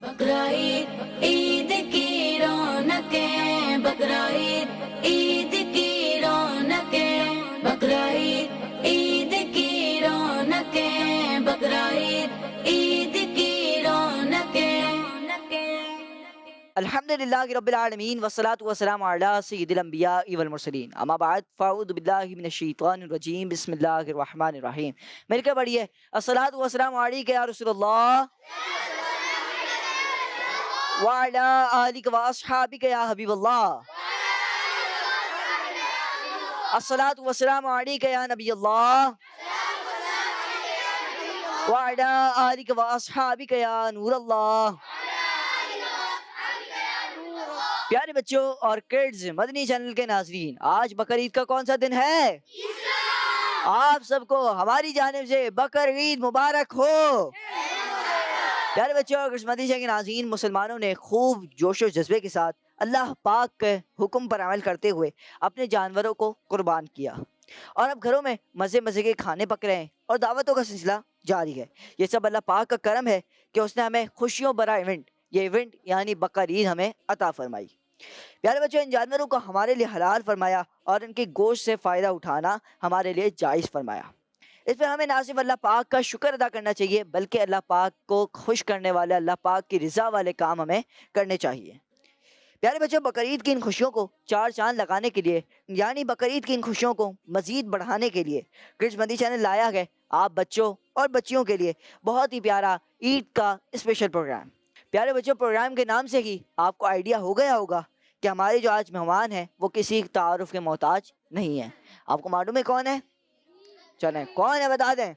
بقرعید عید کی رونقیں، بقرعید عید کی رونقیں، بقرعید عید کی رونقیں، بقرعید عید کی رونقیں۔ الحمدللہ رب العالمین والصلاة والسلام علی سید الانبیاء والمرسلین، اما بعد فاعوذ باللہ من الشیطان الرجیم، بسم اللہ الرحمن الرحیم۔ مل کے پڑھیے، الصلاۃ والسلام علیک یا رسول اللہ وعلی آلک واصحابک یا حبیب اللہ، الصلاۃ والسلام علیک یا نبی اللہ وعلی آلک واصحابک یا نور اللہ۔ پیارے بچوں اور کڈز، مدنی چینل کے ناظرین، آج بقرعید کا کون سا دن ہے؟ آپ سب کو ہماری جانب سے بقرعید مبارک ہو۔ پیارے بچوں اور مدنی چینل کے ناظرین، مسلمانوں نے خوب جوش و جذبے کے ساتھ اللہ پاک کے حکم پر عمل کرتے ہوئے اپنے جانوروں کو قربان کیا، اور اب گھروں میں مزے مزے کے کھانے پک رہے ہیں اور دعوتوں کا سلسلہ جاری ہے۔ یہ سب اللہ پاک کا کرم ہے کہ اس نے ہمیں خوشیوں بھرا یہ ایونٹ یعنی بقرعید ہمیں عطا فرمائی۔ پیارے بچوں، ان جانوروں کو ہمارے لیے حلال فرمایا اور ان کے گوشت سے فائدہ اٹھانا ہمارے لیے جائز فرمایا۔ اس پہ ہمیں نہ صرف اللہ پاک کا شکر ادا کرنا چاہیے بلکہ اللہ پاک کو خوش کرنے والے، اللہ پاک کی رضا والے کام ہمیں کرنے چاہیے۔ پیارے بچوں، بقرعید کی ان خوشیوں کو چار چاند لگانے کے لیے، یعنی بقرعید کی ان خوشیوں کو مزید بڑھانے کے لیے کرڈز مدنی چینل لایا ہے آپ بچوں اور بچیوں کے لیے بہت ہی پیارا عید کا اسپیشل پروگرام۔ پیارے بچوں، پروگرام کے نام سے ہی آپ کو آئیڈیا ہو گیا ہوگا کہ ہمارے جو آج مہمان ہیں وہ کسی تعارف کے محتاج نہیں ہیں۔ آپ کو معلوم ہے کون ہے؟ چلیں، کون ہے بتا دیں۔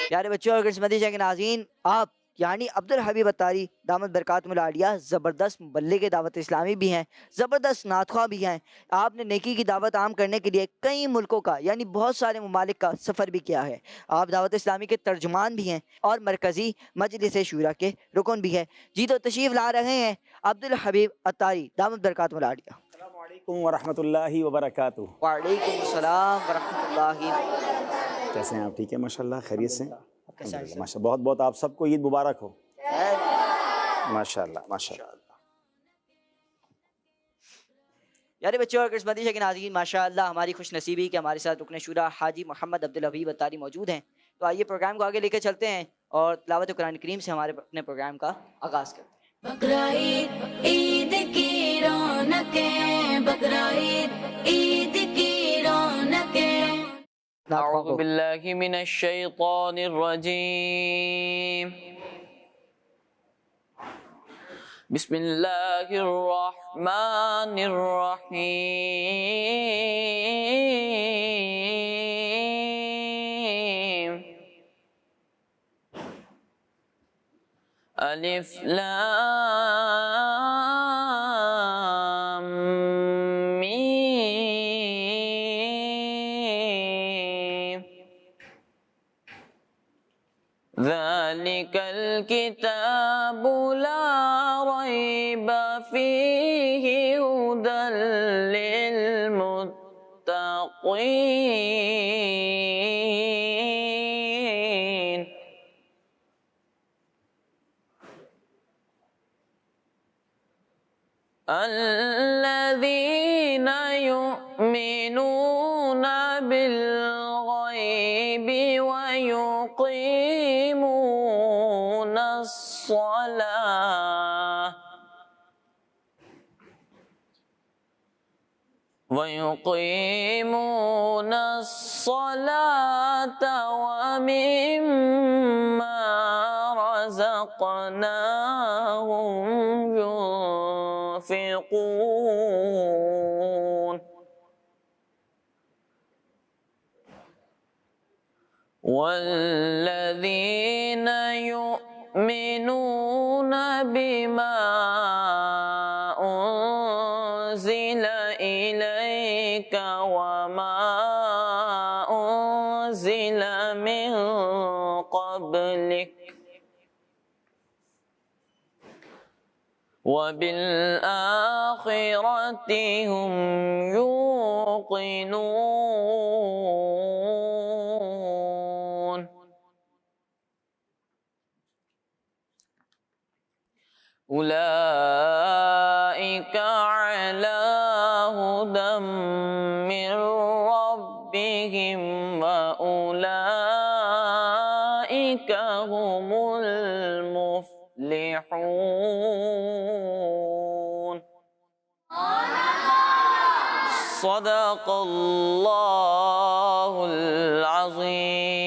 پیارے بچوں اور مدنی چینل کے ناظرین، آپ یعنی عبدالحبیب اتاری دامت برکاتہم العالیہ زبردست مبلغ دعوت اسلامی بھی ہیں، زبردست نعت خواں بھی ہیں۔ آپ نے نیکی کی دعوت عام کرنے کے لیے کئی ملکوں کا یعنی بہت سارے ممالک کا سفر بھی کیا ہے۔ آپ دعوت اسلامی کے ترجمان بھی ہیں اور مرکزی مجلس شورا کے رکن بھی ہیں۔ جی تو تشریف لا رہے ہیں عبدالحبیب اتاری دامت برکاتہم العالیہ۔ السلام علیکم ورحمۃ اللہ وبرکاتہ۔ وعلیکم السلام ورحمۃ اللہ۔ کیسے ہیں آپ؟ ٹھیک ہے ماشاء اللہ، خیریت سے؟ ماشاء بہت بہت آپ سب کو عید مبارک ہو۔ ماشاء اللہ ماشاء اللہ۔ پیارے بچوں اور مدنی چینل کے ناظرین، ماشاء اللہ ہماری خوش نصیبی کہ ہمارے ساتھ رکن شورا حاجی محمد عبدالحبیب اتاری موجود ہیں۔ تو آئیے پروگرام کو آگے لے کے چلتے ہیں اور تلاوت قرآن کریم سے ہمارے اپنے پروگرام کا آغاز کرتے ہیں۔ بقرعید عید کی رونقیں، بقرعید عید کی رونقیں۔ اعوذ باللہ من الشیطان الرجیم، بسم اللہ الرحمن الرحیم۔ الف لام میم، ذالک الکتاب لا ریب فیہ ھدی للمتقین۔ الذین یؤمنون بالغیب ویقیمون الصلاة ومما رزقناهم ينفقون۔ والذین یؤمنون بما انزل الیک وما انزل من قبلک وبالآخرة هم يوقنون۔ أولئك على هدى من ربهم وأولئك هم المفلحون. صدق الله العظيم.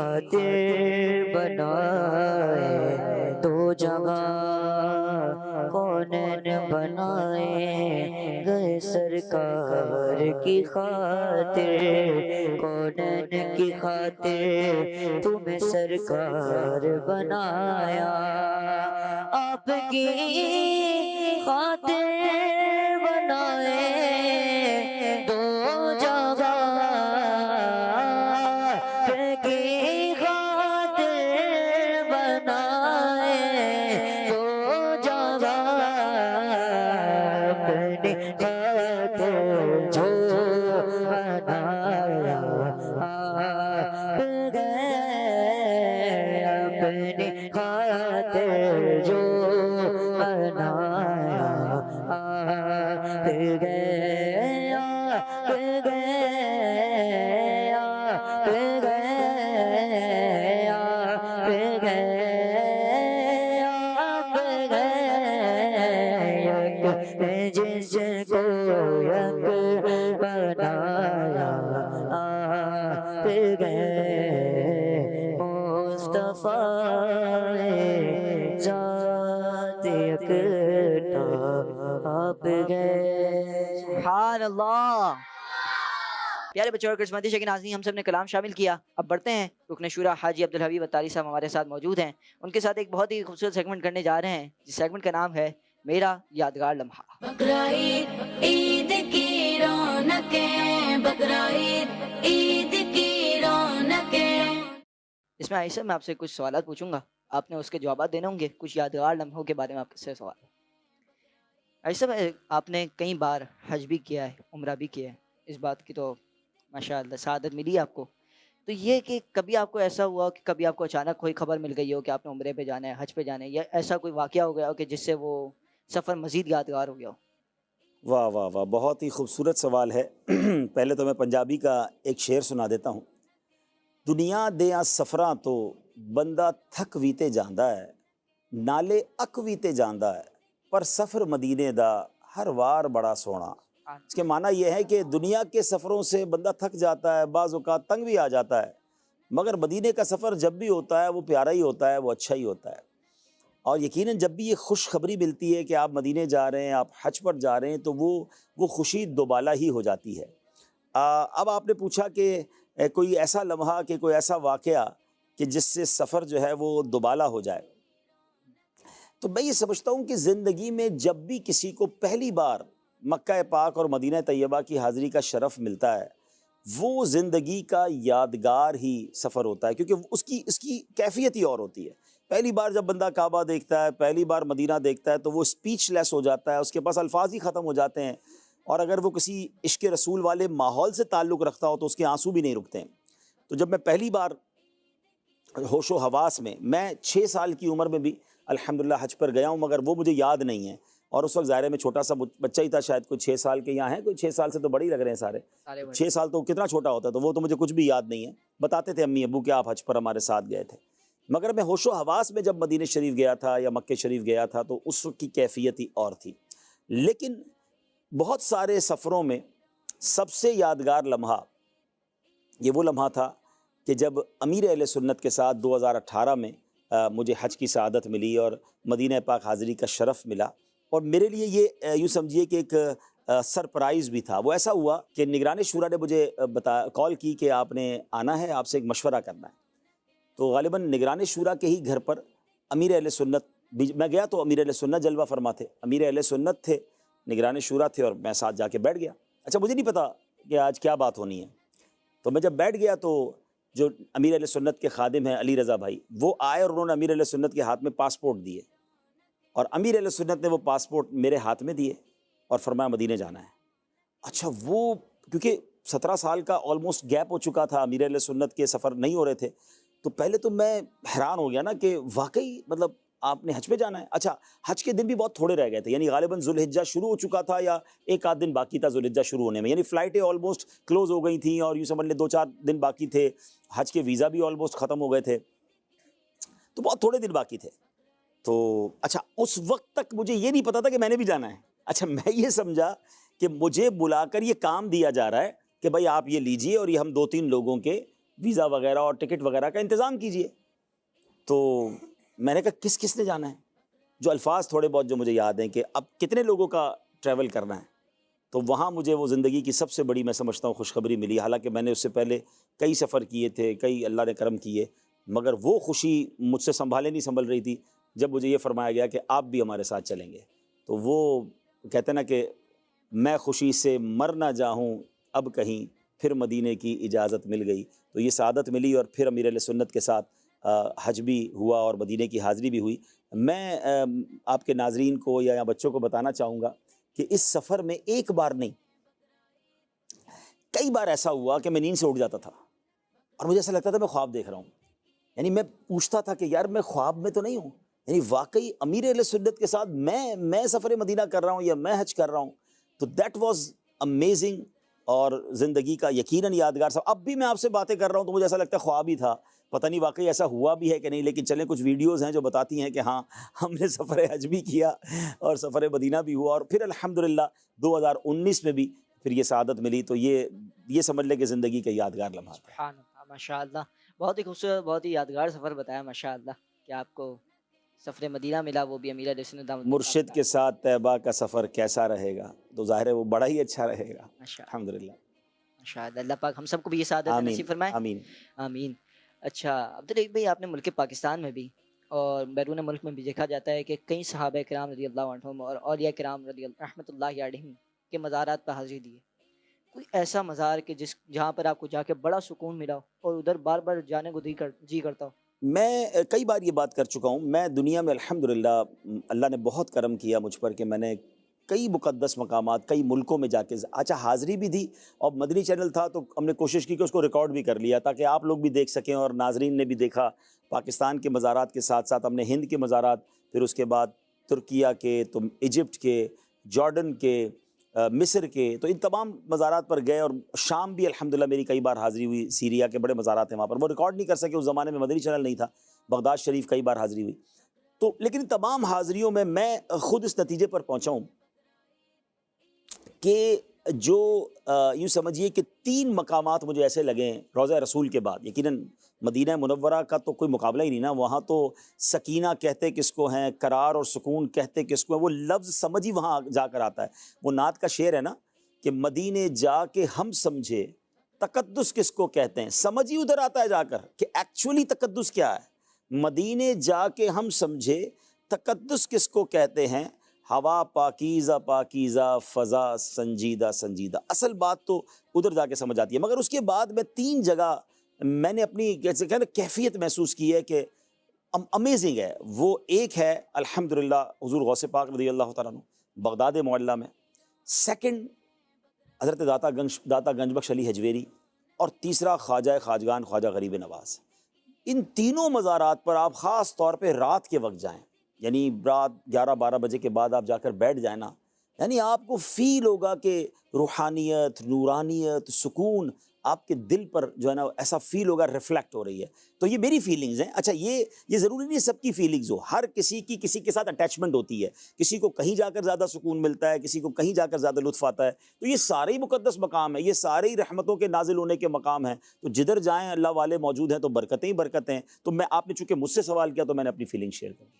خاطر بنائے دو جگہ کونین بنائے گئے سرکار کی خاطر کونین کی خاطر تمہیں سرکار بنایا آپ کی خاطر بنائے دو جگہ کی خاطر بنائے دو جگہ اپنی خاطر جو بنایا آپ گئے اپنی خاطر جو بنایا آپ گئے آپ گئے آپ گئے آپ گئے آپ گئے جس کو یک بنایا آپ گئے مصطفیٰ ذات یکتا آپ گئے سبحان اللہ۔ پیارے بچوں اور قسمتی شیخ ناظرین، ہم سب نے کلام شامل کیا، اب بڑھتے ہیں۔ رکن شورا حاجی عبدالحبیب اتاری صاحب ہمارے ساتھ موجود ہیں، ان کے ساتھ ایک بہت ہی خوبصورت سیگمنٹ کرنے جا رہے ہیں جس سیگمنٹ کا نام ہے میرا یادگار لمحہ۔ بقرعید عید کی رونقیں، بقرعید عید کی رونقیں۔ اس میں عائشہ میں آپ سے کچھ سوالات پوچھوں گا، آپ نے اس کے جوابات دینے ہوں گے، کچھ یادگار لمحوں کے بارے میں آپ سے سوال۔ عائشہ آپ نے کئی بار حج بھی کیا ہے، عمرہ بھی کیا ہے، اس بات کی تو ماشاء اللہ سعادت ملی آپ کو، تو یہ کہ کبھی آپ کو ایسا ہوا کہ کبھی آپ کو اچانک کوئی خبر مل گئی ہو کہ آپ نے عمرے پہ جانا ہے، حج پہ جانا ہے، یا ایسا کوئی واقعہ ہو گیا ہو کہ جس سے وہ سفر مزید یادگار ہو گیا ہو؟ واہ واہ واہ، بہت ہی خوبصورت سوال ہے۔ پہلے تو میں پنجابی کا ایک شعر سنا دیتا ہوں۔ دنیا دیاں سفراں تو بندہ تھک ویتے جاندا ہے، نالے اک ویتے جاندا ہے، پر سفر مدینے دا ہر وار بڑا سونا۔ اس کے معنی یہ ہے کہ دنیا کے سفروں سے بندہ تھک جاتا ہے، بعض اوقات تنگ بھی آ جاتا ہے، مگر مدینے کا سفر جب بھی ہوتا ہے وہ پیارا ہی ہوتا ہے، وہ اچھا ہی ہوتا ہے۔ اور یقیناً جب بھی یہ خوشخبری ملتی ہے کہ آپ مدینے جا رہے ہیں، آپ حج پر جا رہے ہیں، تو وہ خوشی دوبالا ہی ہو جاتی ہے۔ اب آپ نے پوچھا کہ کوئی ایسا لمحہ، کہ کوئی ایسا واقعہ کہ جس سے سفر جو ہے وہ دوبالا ہو جائے، تو میں یہ سمجھتا ہوں کہ زندگی میں جب بھی کسی کو پہلی بار مکہ پاک اور مدینہ طیبہ کی حاضری کا شرف ملتا ہے، وہ زندگی کا یادگار ہی سفر ہوتا ہے، کیونکہ اس کی کیفیت ہی اور ہوتی ہے۔ پہلی بار جب بندہ کعبہ دیکھتا ہے، پہلی بار مدینہ دیکھتا ہے، تو وہ اسپیچ لیس ہو جاتا ہے، اس کے پاس الفاظ ہی ختم ہو جاتے ہیں، اور اگر وہ کسی عشق رسول والے ماحول سے تعلق رکھتا ہو تو اس کے آنسو بھی نہیں رکتے ہیں۔ تو جب میں پہلی بار ہوش و حواس میں 6 سال کی عمر میں بھی الحمدللہ حج پر گیا ہوں، مگر وہ مجھے یاد نہیں ہے، اور اس وقت ظاہر ہے میں چھوٹا سا بچہ ہی تھا، شاید کوئی 6 سال کے یہاں ہیں، کوئی 6 سال سے تو بڑے ہی لگ رہے ہیں سارے 6 سال تو کتنا چھوٹا ہوتا ہے، تو وہ تو مجھے کچھ بھی یاد نہیں ہے۔ بتاتے تھے امی ابو کہ آپ حج پر ہمارے ساتھ گئے تھے، مگر میں ہوش و حواس میں جب مدینہ شریف گیا تھا یا مکہ شریف گیا تھا تو اس وقت کی کیفیت ہی اور تھی۔ لیکن بہت سارے سفروں میں سب سے یادگار لمحہ یہ وہ لمحہ تھا کہ جب امیر اہل سنت کے ساتھ 2018 میں مجھے حج کی سعادت ملی اور مدینہ پاک حاضری کا شرف ملا، اور میرے لیے یہ یوں سمجھیے کہ ایک سرپرائز بھی تھا۔ وہ ایسا ہوا کہ نگران شورا نے مجھے کال کی کہ آپ نے آنا ہے، آپ سے ایک مشورہ کرنا ہے۔ تو غالباً نگران شورا کے ہی گھر پر امیر اہل سنت میں گیا، تو امیر اہل سنت جلوہ فرما تھے، امیر اہل سنت تھے، نگران شورا تھے، اور میں ساتھ جا کے بیٹھ گیا۔ اچھا مجھے نہیں پتا کہ آج کیا بات ہونی ہے، تو میں جب بیٹھ گیا تو جو امیر اہل سنت کے خادم ہیں علی رضا بھائی، وہ آئے اور انہوں نے امیر اہل سنت کے ہاتھ میں پاسپورٹ دیے، اور امیر اہل سنت نے وہ پاسپورٹ میرے ہاتھ میں دیے اور فرمایا مدینے جانا ہے۔ اچھا وہ کیونکہ 17 سال کا آلموسٹ گیپ ہو چکا تھا، امیر اہل سنت کے سفر نہیں ہو رہے تھے، تو پہلے تو میں حیران ہو گیا نا کہ واقعی مطلب آپ نے حج پہ جانا ہے۔ اچھا حج کے دن بھی بہت تھوڑے رہ گئے تھے، یعنی غالباً ذوالحجہ شروع ہو چکا تھا یا ایک آدھ دن باقی تھا ذوالحجہ شروع ہونے میں، یعنی فلائٹیں آلموسٹ کلوز ہو گئی تھیں، اور یوں سمجھ لیں 2-4 دن باقی تھے، حج کے ویزا بھی آلموسٹ ختم ہو گئے تھے، تو بہت تھوڑے دن باقی تھے۔ تو اچھا اس وقت تک مجھے یہ نہیں پتا تھا کہ میں نے بھی جانا ہے۔ اچھا میں یہ سمجھا کہ مجھے بلا کر یہ کام دیا جا رہا ہے کہ بھائی آپ یہ لیجئے، اور یہ ہم 2-3 لوگوں کے ویزا وغیرہ اور ٹکٹ وغیرہ کا انتظام کیجئے۔ تو میں نے کہا کس نے جانا ہے؟ جو الفاظ تھوڑے بہت جو مجھے یاد ہیں کہ اب کتنے لوگوں کا ٹریول کرنا ہے، تو وہاں مجھے وہ زندگی کی سب سے بڑی میں سمجھتا ہوں خوشخبری ملی۔ حالانکہ میں نے اس سے پہلے کئی سفر کیے تھے، کئی اللہ نے کرم کیے، مگر وہ خوشی مجھ سے سنبھل رہی تھی جب مجھے یہ فرمایا گیا کہ آپ بھی ہمارے ساتھ چلیں گے۔ تو وہ کہتے ہیں نا کہ میں خوشی سے مر نہ جاؤں اب کہیں، پھر مدینے کی اجازت مل گئی۔ تو یہ سعادت ملی، اور پھر امیر اہل سنت کے ساتھ حج بھی ہوا اور مدینے کی حاضری بھی ہوئی۔ میں آپ کے ناظرین کو یا بچوں کو بتانا چاہوں گا کہ اس سفر میں ایک بار نہیں، کئی بار ایسا ہوا کہ میں نیند سے اٹھ جاتا تھا اور مجھے ایسا لگتا تھا میں خواب دیکھ رہا ہوں۔ یعنی میں پوچھتا تھا کہ یار میں خواب میں تو نہیں ہوں، یعنی واقعی امیر اہل سنت کے ساتھ میں سفر مدینہ کر رہا ہوں یا میں حج کر رہا ہوں۔ تو دیٹ واز امیزنگ، اور زندگی کا یقیناً یادگار سفر۔ اب بھی میں آپ سے باتیں کر رہا ہوں تو مجھے ایسا لگتا ہے خواب ہی تھا، پتہ نہیں واقعی ایسا ہوا بھی ہے کہ نہیں، لیکن چلیں کچھ ویڈیوز ہیں جو بتاتی ہیں کہ ہاں ہم نے سفر حج بھی کیا اور سفر مدینہ بھی ہوا، اور پھر الحمدللہ 2019 میں بھی پھر یہ سعادت ملی۔ تو یہ سمجھ لیں کہ زندگی کے یادگار لمحات ہیں۔ سبحان اللہ، ماشاء اللہ، بہت ہی خوبصورت، بہت ہی یادگار سفر بتایا ماشاء اللہ کہ آپ کو سفر مدینہ ملا، وہ بھی امیر اہل سنت دامت مرشد کے ساتھ طیبہ کا سفر کیسا رہے گا؟ تو ظاہر ہے وہ بڑا ہی اچھا رہے گا الحمدللہ۔ ماشاء اللہ، اللہ پاک ہم سب کو بھی یہ سعادت آمین نصیب فرمائے، آمین۔ آمین۔ اچھا عبدالرحیم بھائی، آپ نے ملک پاکستان میں بھی اور بیرون ملک میں بھی دیکھا جاتا ہے کہ کئی صحابہ کرام رضی اللہ عنہم اور اولیاء کرام رحمۃ اللہ علیہم کے مزارات پر حاضری دی ہے۔ کوئی ایسا مزار کہ جہاں پر آپ کو جا کے بڑا سکون ملا ہو اور ادھر بار بار جانے کو جی کرتا ہو؟ میں کئی بار یہ بات کر چکا ہوں، میں دنیا میں الحمدللہ اللہ نے بہت کرم کیا مجھ پر کہ میں نے کئی مقدس مقامات کئی ملکوں میں جا کے حاضری بھی دی، اور مدنی چینل تھا تو ہم نے کوشش کی کہ اس کو ریکارڈ بھی کر لیا تاکہ آپ لوگ بھی دیکھ سکیں اور ناظرین نے بھی دیکھا۔ پاکستان کے مزارات کے ساتھ ساتھ ہم نے ہند کے مزارات، پھر اس کے بعد ترکیہ کے، تو ایجپٹ کے، جارڈن کے، مصر کے، تو ان تمام مزارات پر گئے، اور شام بھی الحمدللہ میری کئی بار حاضری ہوئی۔ سیریا کے بڑے مزارات ہیں وہاں پر، وہ ریکارڈ نہیں کر سکے، اس زمانے میں مدنی چینل نہیں تھا۔ بغداد شریف کئی بار حاضری ہوئی۔ تو لیکن تمام حاضریوں میں خود اس نتیجے پر پہنچا ہوں کہ جو یوں سمجھیے کہ 3 مقامات مجھے ایسے لگے ہیں روضہ رسول کے بعد، یقیناً مدینہ منورہ کا تو کوئی مقابلہ ہی نہیں نا، وہاں تو سکینہ کہتے کس کو ہیں، قرار اور سکون کہتے کس کو ہیں، وہ لفظ سمجھ ہی وہاں جا کر آتا ہے۔ وہ نعت کا شعر ہے نا کہ مدینے جا کے ہم سمجھے تقدس کس کو کہتے ہیں، سمجھ ہی ادھر آتا ہے جا کر کہ ایکچولی تقدس کیا ہے۔ مدینے جا کے ہم سمجھے تقدس کس کو کہتے ہیں، ہوا پاکیزہ پاکیزہ، فضا سنجیدہ سنجیدہ۔ اصل بات تو ادھر جا کے سمجھ آتی ہے۔ مگر اس کے بعد میں 3 جگہ میں نے اپنی جیسے کہ کیفیت محسوس کی ہے کہ امیزنگ ہے۔ وہ ایک ہے الحمدللہ حضور غوث پاک رضی اللہ تعالیٰ عنہ بغداد معلیٰ میں، سیکنڈ حضرت داتا گنج بخش علی حجویری، اور تیسرا خواجہ خواجگان خواجہ غریب نواز۔ ان تینوں مزارات پر آپ خاص طور پہ رات کے وقت جائیں، یعنی رات 11-12 بجے کے بعد آپ جا کر بیٹھ جائیں نا، یعنی آپ کو فیل ہوگا کہ روحانیت، نورانیت، سکون آپ کے دل پر جو ہے نا ایسا فیل ہوگا، ریفلیکٹ ہو رہی ہے۔ تو یہ میری فیلنگز ہیں۔ اچھا یہ ضروری نہیں سب کی فیلنگز ہو، ہر کسی کی کسی کے ساتھ اٹیچمنٹ ہوتی ہے، کسی کو کہیں جا کر زیادہ سکون ملتا ہے، کسی کو کہیں جا کر زیادہ لطف آتا ہے۔ تو یہ سارے ہی مقدس مقام ہیں، یہ سارے ہی رحمتوں کے نازل ہونے کے مقام ہیں، تو جدھر جائیں اللہ والے موجود ہیں تو برکتیں ہی برکتیں ہیں۔ تو آپ نے چونکہ مجھ سے سوال کیا تو میں نے اپنی فیلنگ شیئر کر دی۔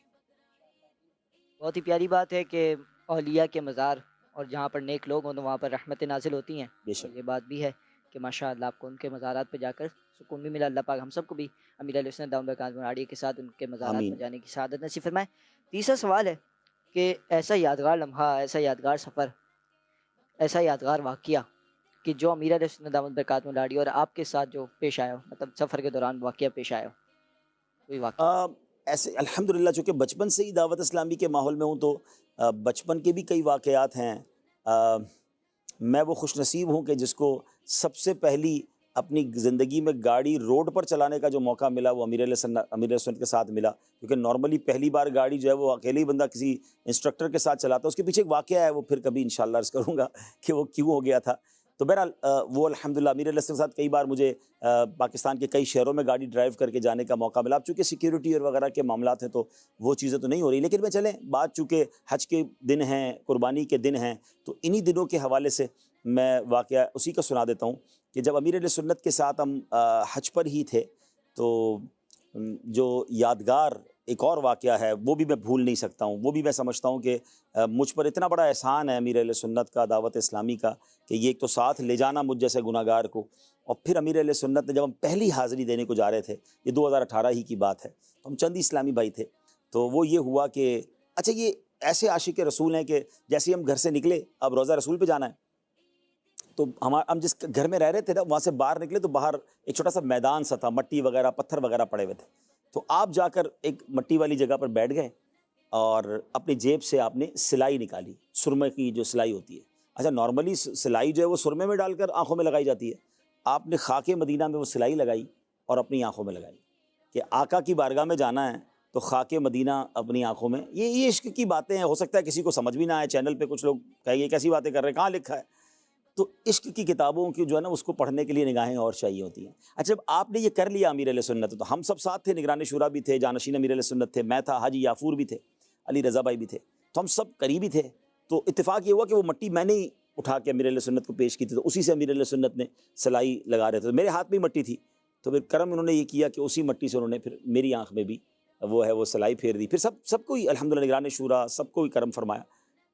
بہت ہی پیاری بات ہے کہ اولیاء کے مزار اور جہاں پر نیک لوگ ہوں تو وہاں پر رحمتیں نازل ہوتی ہیں۔ بے شک۔ یہ بات بھی ہے کہ ماشاء اللہ آپ کو ان کے مزارات پہ جا کر سکون بھی ملا۔ اللہ پاک ہم سب کو بھی امیر علیہ السنت دامت برکاتہ العالیہ کے ساتھ ان کے مزارات آمین۔ پر جانے کی سعادت نصیب فرمائے۔ تیسرا سوال ہے کہ ایسا یادگار لمحہ، ایسا یادگار سفر، ایسا یادگار واقعہ کہ جو امیر علیہ السنت دامت برکاتہ العالیہ اور آپ کے ساتھ جو پیش آیا ہو، مطلب سفر کے دوران واقعہ پیش آیا ہو، کوئی واقعہ؟ ایسے الحمدللہ چونکہ بچپن سے ہی دعوت اسلامی کے ماحول میں ہوں تو بچپن کے بھی کئی واقعات ہیں۔ میں وہ خوش نصیب ہوں کہ جس کو سب سے پہلی اپنی زندگی میں گاڑی روڈ پر چلانے کا جو موقع ملا وہ امیر علیہ سنت کے ساتھ ملا، کیونکہ نارملی پہلی بار گاڑی جو ہے وہ اکیلے ہی بندہ کسی انسٹرکٹر کے ساتھ چلاتا ہے۔ اس کے پیچھے ایک واقعہ ہے، وہ پھر کبھی انشاءاللہ عرض کروں گا کہ وہ کیوں ہو گیا تھا۔ تو بہرحال وہ الحمدللہ امیر علیہ السلام کے ساتھ کئی بار مجھے پاکستان کے کئی شہروں میں گاڑی ڈرائیو کر کے جانے کا موقع ملا۔ اب چونکہ سیکیورٹی اور وغیرہ کے معاملات ہیں تو وہ چیزیں تو نہیں ہو رہی، لیکن میں چلیں بات چونکہ حج کے دن ہیں، قربانی کے دن ہیں، تو انہی دنوں کے حوالے سے میں واقعہ اسی کا سنا دیتا ہوں کہ جب امیر علیہ سنت کے ساتھ ہم حج پر ہی تھے تو جو یادگار ایک اور واقعہ ہے وہ بھی میں بھول نہیں سکتا ہوں، وہ بھی میں سمجھتا ہوں کہ مجھ پر اتنا بڑا احسان ہے امیر علیہ سنت کا، دعوت اسلامی کا، کہ یہ ایک تو ساتھ لے جانا مجھ جیسے گناہ گار کو، اور پھر امیر علیہ سنت نے جب ہم پہلی حاضری دینے کو جا رہے تھے، یہ 2018 ہی کی بات ہے، تو ہم چند اسلامی بھائی تھے، تو وہ یہ ہوا کہ اچھا یہ ایسے عاشق رسول ہیں کہ جیسے ہی ہم گھر سے نکلے اب روضہ رسول پہ جانا ہے، تو ہم جس گھر میں رہ رہے تھے نا وہاں سے باہر نکلے تو باہر ایک چھوٹا سا میدان سا تھا، مٹی وغیرہ پتھر وغیرہ پڑے ہوئے تھے، تو آپ جا کر ایک مٹی والی جگہ پر بیٹھ گئے اور اپنی جیب سے آپ نے سلائی نکالی، سرمے کی جو سلائی ہوتی ہے، اچھا نارملی سلائی جو ہے وہ سرمے میں ڈال کر آنکھوں میں لگائی جاتی ہے، آپ نے خاک مدینہ میں وہ سلائی لگائی اور اپنی آنکھوں میں لگائی کہ آقا کی بارگاہ میں جانا ہے تو خاک مدینہ اپنی آنکھوں میں، یہ عشق کی باتیں ہیں، ہو سکتا ہے کسی کو سمجھ بھی نہ آئے، چینل پہ کچھ لوگ کہیں گے کیسی باتیں کر رہے ہیں، کہاں لکھا ہے، تو عشق کی کتابوں کی جو ہے نا اس کو پڑھنے کے لیے نگاہیں اور چاہیے ہوتی ہیں۔ اچھا جب آپ نے یہ کر لیا امیر علیہ سنت، تو ہم سب ساتھ تھے، نگران شورا بھی تھے، جانشین امیر علیہ سنت تھے، میں تھا، حاجی یافور بھی تھے، علی رضا بھائی بھی تھے، تو ہم سب قریبی تھے، تو اتفاق یہ ہوا کہ وہ مٹی میں نے ہی اٹھا کے امیر علیہ سنت کو پیش کی تھی، تو اسی سے امیر علیہ سنت نے سلائی لگا رہے تھے، میرے ہاتھ میں ہی مٹی تھی، تو پھر کرم انہوں نے یہ کیا کہ اسی مٹی سے انہوں نے پھر میری آنکھ میں بھی وہ ہے وہ سلائی پھیر دی، پھر سب کو ہی الحمدللہ نگران شورا سب کو ہی کرم فرمایا،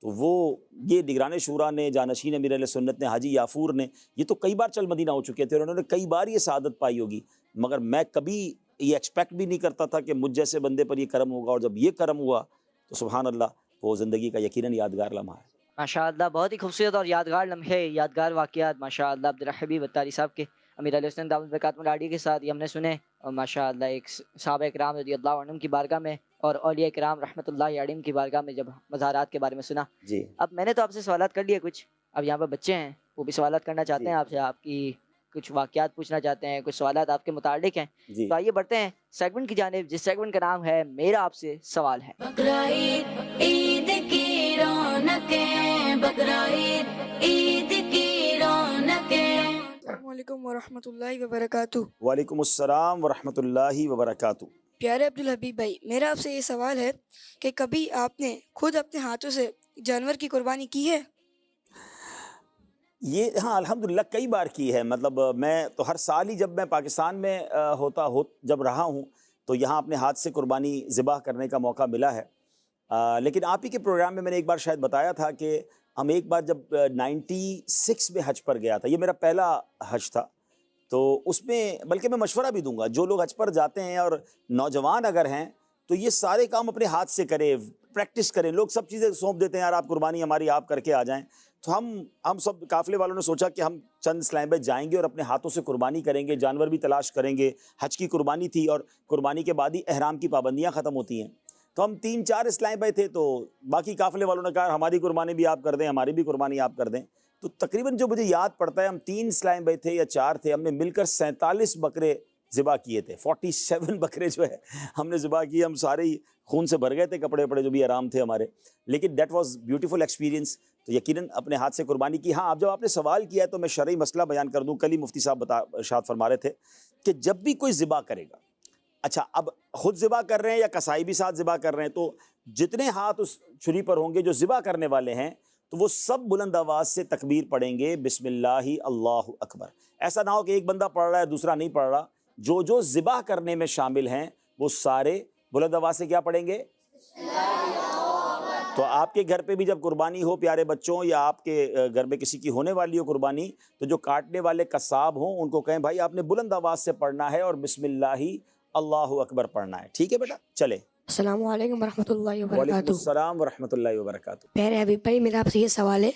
تو وہ یہ نگران شورا نے، جانشین امیر علیہ سنت نے، حاجی یافور نے، یہ تو کئی بار چل مدینہ ہو چکے تھے اور انہوں نے کئی بار یہ سعادت پائی ہوگی، مگر میں کبھی یہ ایکسپیکٹ بھی نہیں کرتا تھا کہ مجھ جیسے بندے پر یہ کرم ہوگا، اور جب یہ کرم ہوا تو سبحان اللہ وہ زندگی کا یقیناً یادگار لمحہ ہے۔ ماشاء اللہ بہت ہی خوبصورت اور یادگار لمحے، یادگار واقعات ماشاء اللہ عبدالحبیب اتاری صاحب کے امیر علیہ السلام دعوت برکات ملاڈی کے ساتھ یہ ہم نے سنے، اور ماشاء اللہ ایک صحابہ کرام رضی اللہ عنہم کی بارگاہ میں اور اولیاء کرام رحمۃ اللہ علیہم کی بارگاہ میں جب مزارات کے بارے میں سنا۔ جی اب میں نے تو آپ سے سوالات کر لیے کچھ، اب یہاں پہ بچے ہیں وہ بھی سوالات کرنا چاہتے جی ہیں آپ سے، آپ کی کچھ واقعات پوچھنا چاہتے ہیں، کچھ سوالات آپ کے متعلق ہیں، جی تو آئیے بڑھتے ہیں سیگمنٹ کی جانب، جس سیگمنٹ کا نام ہے میرا آپ سے سوال ہے۔ بقرعید عید کی رونقیں، بقرعید عید کی رونقیں۔ السلام علیکم ورحمۃ اللہ وبرکاتہ۔ وعلیکم السلام ورحمۃ اللہ وبرکاتہ۔ پیارے عبدالحبیب بھائی، میرا آپ سے یہ سوال ہے کہ کبھی آپ نے خود اپنے ہاتھوں سے جانور کی قربانی کی ہے؟ یہ ہاں الحمدللہ کئی بار کی ہے، مطلب میں تو ہر سال ہی جب میں پاکستان میں جب رہا ہوں تو یہاں اپنے ہاتھ سے قربانی ذبح کرنے کا موقع ملا ہے، لیکن آپ ہی کے پروگرام میں نے ایک بار شاید بتایا تھا کہ ہم ایک بار جب 96 میں حج پر گیا تھا، یہ میرا پہلا حج تھا، تو اس میں بلکہ میں مشورہ بھی دوں گا جو لوگ حج پر جاتے ہیں اور نوجوان اگر ہیں تو یہ سارے کام اپنے ہاتھ سے کریں، پریکٹس کریں، لوگ سب چیزیں سونپ دیتے ہیں یار آپ قربانی ہماری آپ کر کے آ جائیں، تو ہم سب قافلے والوں نے سوچا کہ ہم چند اسلام بھائی جائیں گے اور اپنے ہاتھوں سے قربانی کریں گے، جانور بھی تلاش کریں گے، حج کی قربانی تھی اور قربانی کے بعد ہی احرام کی پابندیاں ختم ہوتی ہیں، تو ہم 3-4 اسلام بھائی تھے، تو باقی قافلے والوں نے کہا ہماری قربانی بھی آپ کر دیں، ہماری بھی قربانی آپ کر دیں، تو تقریباً جو مجھے یاد پڑتا ہے ہم 3 اسلام بھائی تھے یا 4 تھے، ہم نے مل کر 47 بکرے ذبح کیے تھے، 47 بکرے جو ہے ہم نے ذبح کیے، ہم سارے ہی خون سے بھر گئے تھے، کپڑے وپڑے جو بھی آرام تھے ہمارے، لیکن دیٹ واز بیوٹیفل ایکسپیرینس، تو یقیناً اپنے ہاتھ سے قربانی کی۔ ہاں اب جب آپ نے سوال کیا ہے تو میں شرعی مسئلہ بیان کر دوں، کل ہی مفتی صاحب ارشاد فرما رہے تھے کہ جب بھی کوئی ذبح کرے گا، اچھا اب خود ذبح کر رہے ہیں یا کسائی بھی ساتھ ذبح کر رہے ہیں، تو جتنے ہاتھ اس چھری پر ہوں گے جو ذبح کرنے والے ہیں تو وہ سب بلند آواز سے تکبیر پڑھیں گے، بسم اللہ اللہ اکبر، ایسا نہ ہو کہ ایک بندہ پڑھ رہا ہے دوسرا نہیں پڑھ رہا، جو ذبح کرنے میں شامل ہیں وہ سارے بلند آواز سے کیا پڑھیں گے؟ تو آپ کے گھر پہ بھی جب قربانی ہو پیارے بچوں، یا آپ کے گھر میں کسی کی ہونے والی ہو قربانی، تو جو کاٹنے والے قصاب ہوں ان کو کہیں بھائی آپ نے بلند آواز سے پڑھنا ہے اور بسم اللہ اللہ اکبر پڑھنا ہے، ٹھیک ہے بیٹا؟ چلے۔ السلام علیکم ورحمۃ اللہ وعلیکم وبرکاتہ۔ السلام ورحمۃ اللہ وبرکاتہ۔ پیارے حبیب بھائی، میرا آپ سے یہ سوال ہے،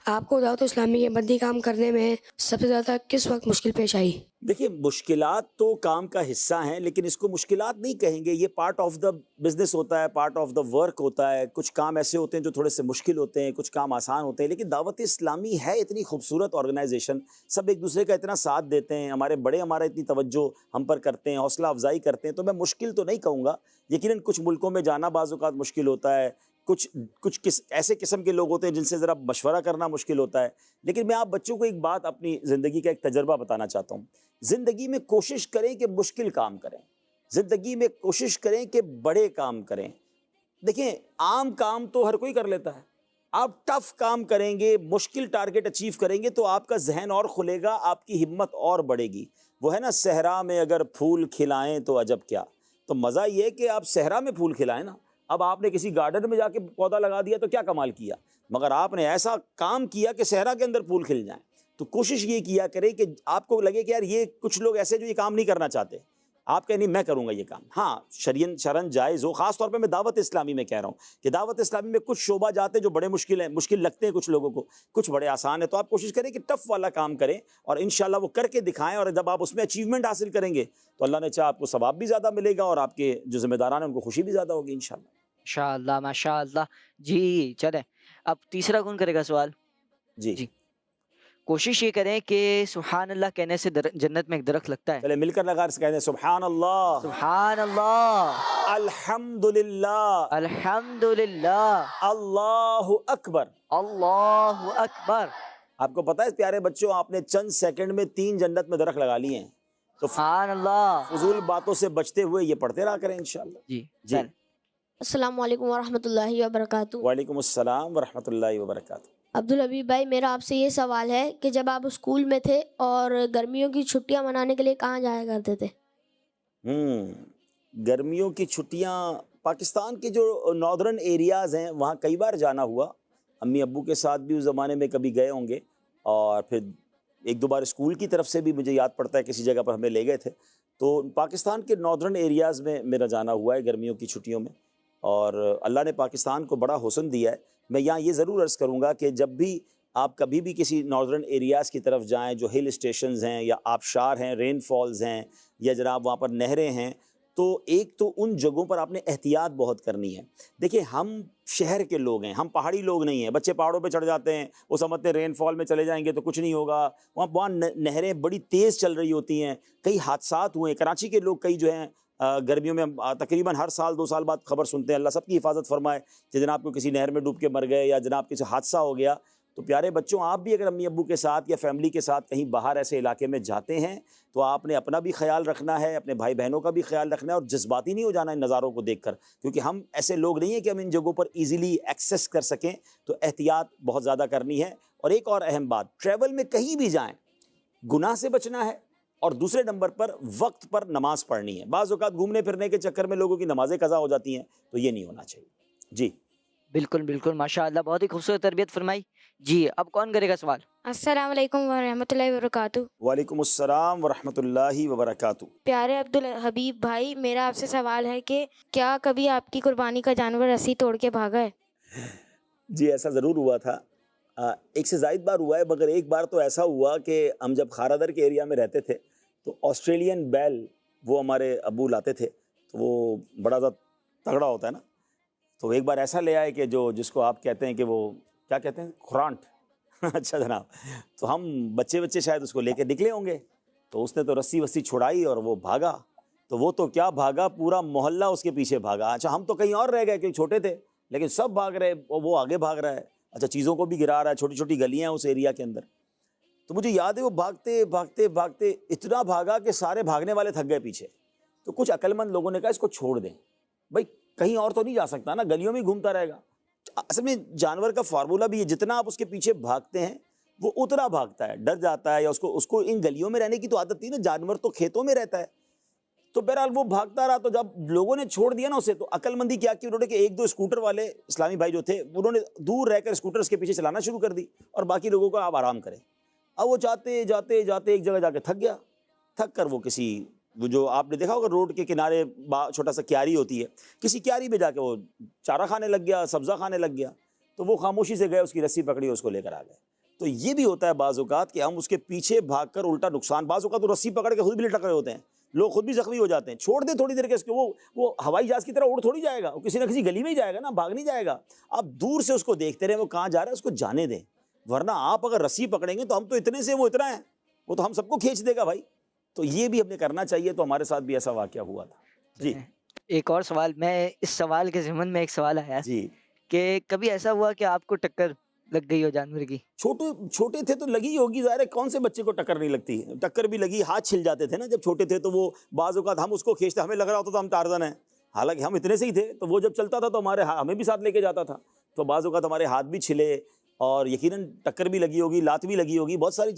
آپ کو دعوت اسلامی کے مدنی کام کرنے میں سب سے زیادہ کس وقت مشکل پیش آئی؟ دیکھیے مشکلات تو کام کا حصہ ہیں، لیکن اس کو مشکلات نہیں کہیں گے، یہ پارٹ آف دا بزنس ہوتا ہے، پارٹ آف دا ورک ہوتا ہے، کچھ کام ایسے ہوتے ہیں جو تھوڑے سے مشکل ہوتے ہیں، کچھ کام آسان ہوتے ہیں، لیکن دعوت اسلامی ہے اتنی خوبصورت آرگنائزیشن، سب ایک دوسرے کا اتنا ساتھ دیتے ہیں، ہمارے بڑے ہمارا اتنی توجہ ہم پر کرتے ہیں، حوصلہ افزائی کرتے ہیں، تو میں مشکل تو نہیں کہوں گا، یقیناً کچھ ملکوں میں جانا بعض اوقات مشکل ہوتا ہے، کچھ ایسے قسم کے لوگ ہوتے ہیں جن سے ذرا مشورہ کرنا مشکل ہوتا ہے، لیکن میں آپ بچوں کو ایک بات اپنی زندگی کا ایک تجربہ بتانا چاہتا ہوں، زندگی میں کوشش کریں کہ مشکل کام کریں، زندگی میں کوشش کریں کہ بڑے کام کریں، دیکھیں عام کام تو ہر کوئی کر لیتا ہے، آپ ٹف کام کریں گے، مشکل ٹارگٹ اچیو کریں گے تو آپ کا ذہن اور کھلے گا، آپ کی ہمت اور بڑھے گی۔ وہ ہے نا صحرا میں اگر پھول کھلائیں تو عجب کیا، تو مزہ یہ ہے کہ آپ صحرا میں پھول کھلائیں نا۔ اب آپ نے کسی گارڈن میں جا کے پودا لگا دیا تو کیا کمال کیا، مگر آپ نے ایسا کام کیا کہ صحرا کے اندر پھول کھل جائیں۔ تو کوشش یہ کیا کریں کہ آپ کو لگے کہ یار یہ کچھ لوگ ایسے جو یہ کام نہیں کرنا چاہتے، آپ کہیں نہیں میں کروں گا یہ کام، ہاں شرعن جائز ہو۔ خاص طور پہ میں دعوت اسلامی میں کہہ رہا ہوں کہ دعوت اسلامی میں کچھ شعبہ جاتے ہیں جو بڑے مشکل لگتے ہیں کچھ لوگوں کو، کچھ بڑے آسان ہیں، تو آپ کوشش کریں کہ ٹف والا کام کریں اور انشاءاللہ وہ کر کے دکھائیں، اور جب آپ اس میں اچیومنٹ حاصل کریں گے تو اللہ نے چاہا آپ کو ثواب بھی زیادہ ملے گا اور آپ کے جو ذمہ داران ہیں ان کو خوشی بھی زیادہ ہوگی انشاءاللہ۔ ماشاء اللہ ماشاء اللہ۔ جی چلیں اب تیسرا کون کرے گا سوال؟ جی جی کوشش یہ کریں کہ سبحان اللہ کہنے سے جنت میں ایک درخت لگتا ہے۔ چلے مل کر لگا کہتے ہیں سبحان اللہ، سبحان اللہ، الحمدللہ، الحمدللہ، اللہ اکبر۔ اللہ اکبر۔ آپ کو پتہ ہے پیارے بچوں، آپ نے چند سیکنڈ میں 3 جنت میں درخت لگا لیے ہیں، تو سبحان اللہ۔ فضول باتوں سے بچتے ہوئے یہ پڑھتے رہا کریں انشاءاللہ۔ جی جی چل۔ السلام علیکم ورحمۃ اللہ وبرکاتہ۔ وعلیکم السلام ورحمۃ اللہ وبرکاتہ۔ عبدالحبیب بھائی، میرا آپ سے یہ سوال ہے کہ جب آپ اسکول میں تھے اور گرمیوں کی چھٹیاں منانے کے لیے کہاں جایا کرتے تھے؟ گرمیوں کی چھٹیاں پاکستان کے جو ناردرن ایریاز ہیں وہاں کئی بار جانا ہوا، امی ابو کے ساتھ بھی اس زمانے میں کبھی گئے ہوں گے، اور پھر ایک دو بار اسکول کی طرف سے بھی مجھے یاد پڑتا ہے کسی جگہ پر ہمیں لے گئے تھے۔ تو پاکستان کے ناردرن ایریاز میں میرا جانا ہوا ہے گرمیوں کی چھٹیوں میں، اور اللہ نے پاکستان کو بڑا حسن دیا ہے۔ میں یہاں یہ ضرور عرض کروں گا کہ جب بھی آپ کبھی بھی کسی ناردرن ایریاز کی طرف جائیں جو ہل اسٹیشنز ہیں یا آبشار ہیں، رین فالز ہیں، یا جناب وہاں پر نہریں ہیں، تو ایک تو ان جگہوں پر آپ نے احتیاط بہت کرنی ہے۔ دیکھیں ہم شہر کے لوگ ہیں، ہم پہاڑی لوگ نہیں ہیں۔ بچے پہاڑوں پہ چڑھ جاتے ہیں، وہ سمجھتے ہیں رین فال میں چلے جائیں گے تو کچھ نہیں ہوگا، وہاں نہریں بڑی تیز چل رہی ہوتی ہیں، کئی حادثات ہوئے ہیں۔ کراچی کے لوگ کئی جو ہیں گرمیوں میں تقریباً ہر سال 2 سال بعد خبر سنتے ہیں، اللہ سب کی حفاظت فرمائے، کہ جناب کو کسی نہر میں ڈوب کے مر گئے یا جناب کسی حادثہ ہو گیا۔ تو پیارے بچوں، آپ بھی اگر امی ابو کے ساتھ یا فیملی کے ساتھ کہیں باہر ایسے علاقے میں جاتے ہیں تو آپ نے اپنا بھی خیال رکھنا ہے، اپنے بھائی بہنوں کا بھی خیال رکھنا ہے، اور جذباتی نہیں ہو جانا ان نظاروں کو دیکھ کر، کیونکہ ہم ایسے لوگ نہیں ہیں کہ ہم ان جگہوں پر ایزیلی ایکسیس کر سکیں، تو احتیاط بہت زیادہ کرنی ہے۔ اور ایک اور اہم بات، ٹریول میں کہیں بھی جائیں گناہ سے بچنا ہے، اور دوسرے نمبر پر وقت پر نماز پڑھنی ہے۔ بعض اوقات گھومنے پھرنے کے چکر میں لوگوں کی نمازیں قضا ہو جاتی ہیں، تو یہ نہیں ہونا چاہیے۔ جی بالکل بالکل ماشاء اللہ، بہت ہی خوبصورت تربیت فرمائی۔ جی اب کون کرے گا سوال؟ السلام علیکم ورحمۃ اللہ وبرکاتہ۔ وعلیکم السلام ورحمۃ اللہ وبرکاتہ۔ پیارے عبدالحبیب بھائی، میرا آپ سے سوال ہے کہ کیا کبھی آپ کی قربانی کا جانور رسی توڑ کے بھاگا ہے؟ جی ایسا ضرور ہوا تھا، ایک سے زائد بار ہوا ہے، مگر ایک بار تو ایسا ہوا کہ ہم جب خارادر کے ایریا میں رہتے تھے تو آسٹریلین بیل وہ ہمارے ابو لاتے تھے، تو وہ بڑا زیادہ تگڑا ہوتا ہے نا، تو ایک بار ایسا لے آئے کہ جس کو آپ کہتے ہیں کہ وہ کیا کہتے ہیں، خورانٹ اچھا جناب، تو ہم بچے شاید اس کو لے کے نکلے ہوں گے، تو اس نے تو رسی وسی چھڑائی اور وہ بھاگا، تو وہ تو کیا بھاگا، پورا محلہ اس کے پیچھے بھاگا۔ اچھا ہم تو کہیں اور رہ گئے کیونکہ چھوٹے تھے، لیکن سب بھاگ رہے، وہ آگے بھاگ رہا ہے، اچھا چیزوں کو بھی گرا رہا ہے، چھوٹی چھوٹی گلیاں ہیں اس ایریا کے اندر۔ تو مجھے یاد ہے وہ بھاگتے بھاگتے بھاگتے اتنا بھاگا کہ سارے بھاگنے والے تھک گئے پیچھے، تو کچھ عقل مند لوگوں نے کہا اس کو چھوڑ دیں، بھائی کہیں اور تو نہیں جا سکتا نا، گلیوں میں گھومتا رہے گا۔ اصل میں جانور کا فارمولہ بھی ہے، جتنا آپ اس کے پیچھے بھاگتے ہیں وہ اتنا بھاگتا ہے، ڈر جاتا ہے، یا اس کو ان گلیوں میں رہنے کی تو عادت تھی نا، جانور تو کھیتوں میں رہتا ہے۔ تو بہرحال وہ بھاگتا رہا، تو جب لوگوں نے چھوڑ دیا نا اسے، تو عقل مندی کیا کی انہوں نے کہ 1-2 اسکوٹر والے اسلامی بھائی جو تھے انہوں نے دور رہ کر اسکوٹر اس کے پیچھے چلانا شروع کر دی، اور باقی لوگوں کو آپ آرام کریں۔ اب وہ جاتے جاتے جاتے ایک جگہ جا کے تھک گیا، تھک کر وہ جو آپ نے دیکھا ہوگا روڈ کے کنارے چھوٹا سا کیاری ہوتی ہے، کسی کیاری میں جا کے وہ چارہ کھانے لگ گیا، سبزہ کھانے لگ گیا، تو وہ خاموشی سے گئے، اس کی رسی پکڑی، اس کو لے کر آ گئے۔ تو یہ بھی ہوتا ہے بعض اوقات کہ ہم اس کے پیچھے بھاگ کر الٹا نقصان، بعض اوقات تو رسی پکڑ کے خود بھی لٹک رہے ہوتے ہیں، لوگ خود بھی زخمی ہو جاتے ہیں، چھوڑ دیں تھوڑی دیر کے، اس کے وہ ہوائی جہاز کی طرح اڑ تھوڑی جائے گا، وہ کسی نہ کسی گلی میں ہی جائے گا نا، بھاگ نہیں جائے گا۔ آپ دور سے اس کو دیکھتے رہیں وہ کہاں جا رہا ہے، اس کو جانے دیں، ورنہ آپ اگر رسی پکڑیں گے تو ہم تو اتنے سے وہ اتنا ہے، وہ تو ہم سب کو کھینچ دے گا بھائی۔ تو یہ بھی ہمیں کرنا چاہیے، تو ہمارے ساتھ بھی ایسا واقعہ ہوا تھا۔ جی ایک اور سوال، میں اس سوال کے ضمن میں ایک سوال آیا جی، کہ کبھی ایسا ہوا کہ آپ کو ٹکر لگ گئی ہو جانور کی؟ چھوٹے تھے تو لگی ہوگی، ظاہر ہے کون سے بچے کو ٹکر نہیں لگتی، ٹکر بھی لگی، ہاتھ چھل جاتے تھے نا جب چھوٹے تھے، تو وہ بعض اوقات ہم اس کو کھینچتے، ہمیں لگ رہا ہوتا تھا ہم ٹارزن ہیں، حالانکہ ہم اتنے سے ہی تھے، تو وہ جب چلتا تھا تو ہمیں بھی ساتھ لے کے جاتا تھا، تو بعض اوقات ہمارے ہاتھ بھی چھلے اور یقیناً ٹکر بھی لگی ہوگی، لات بھی لگی ہوگی، بہت ساری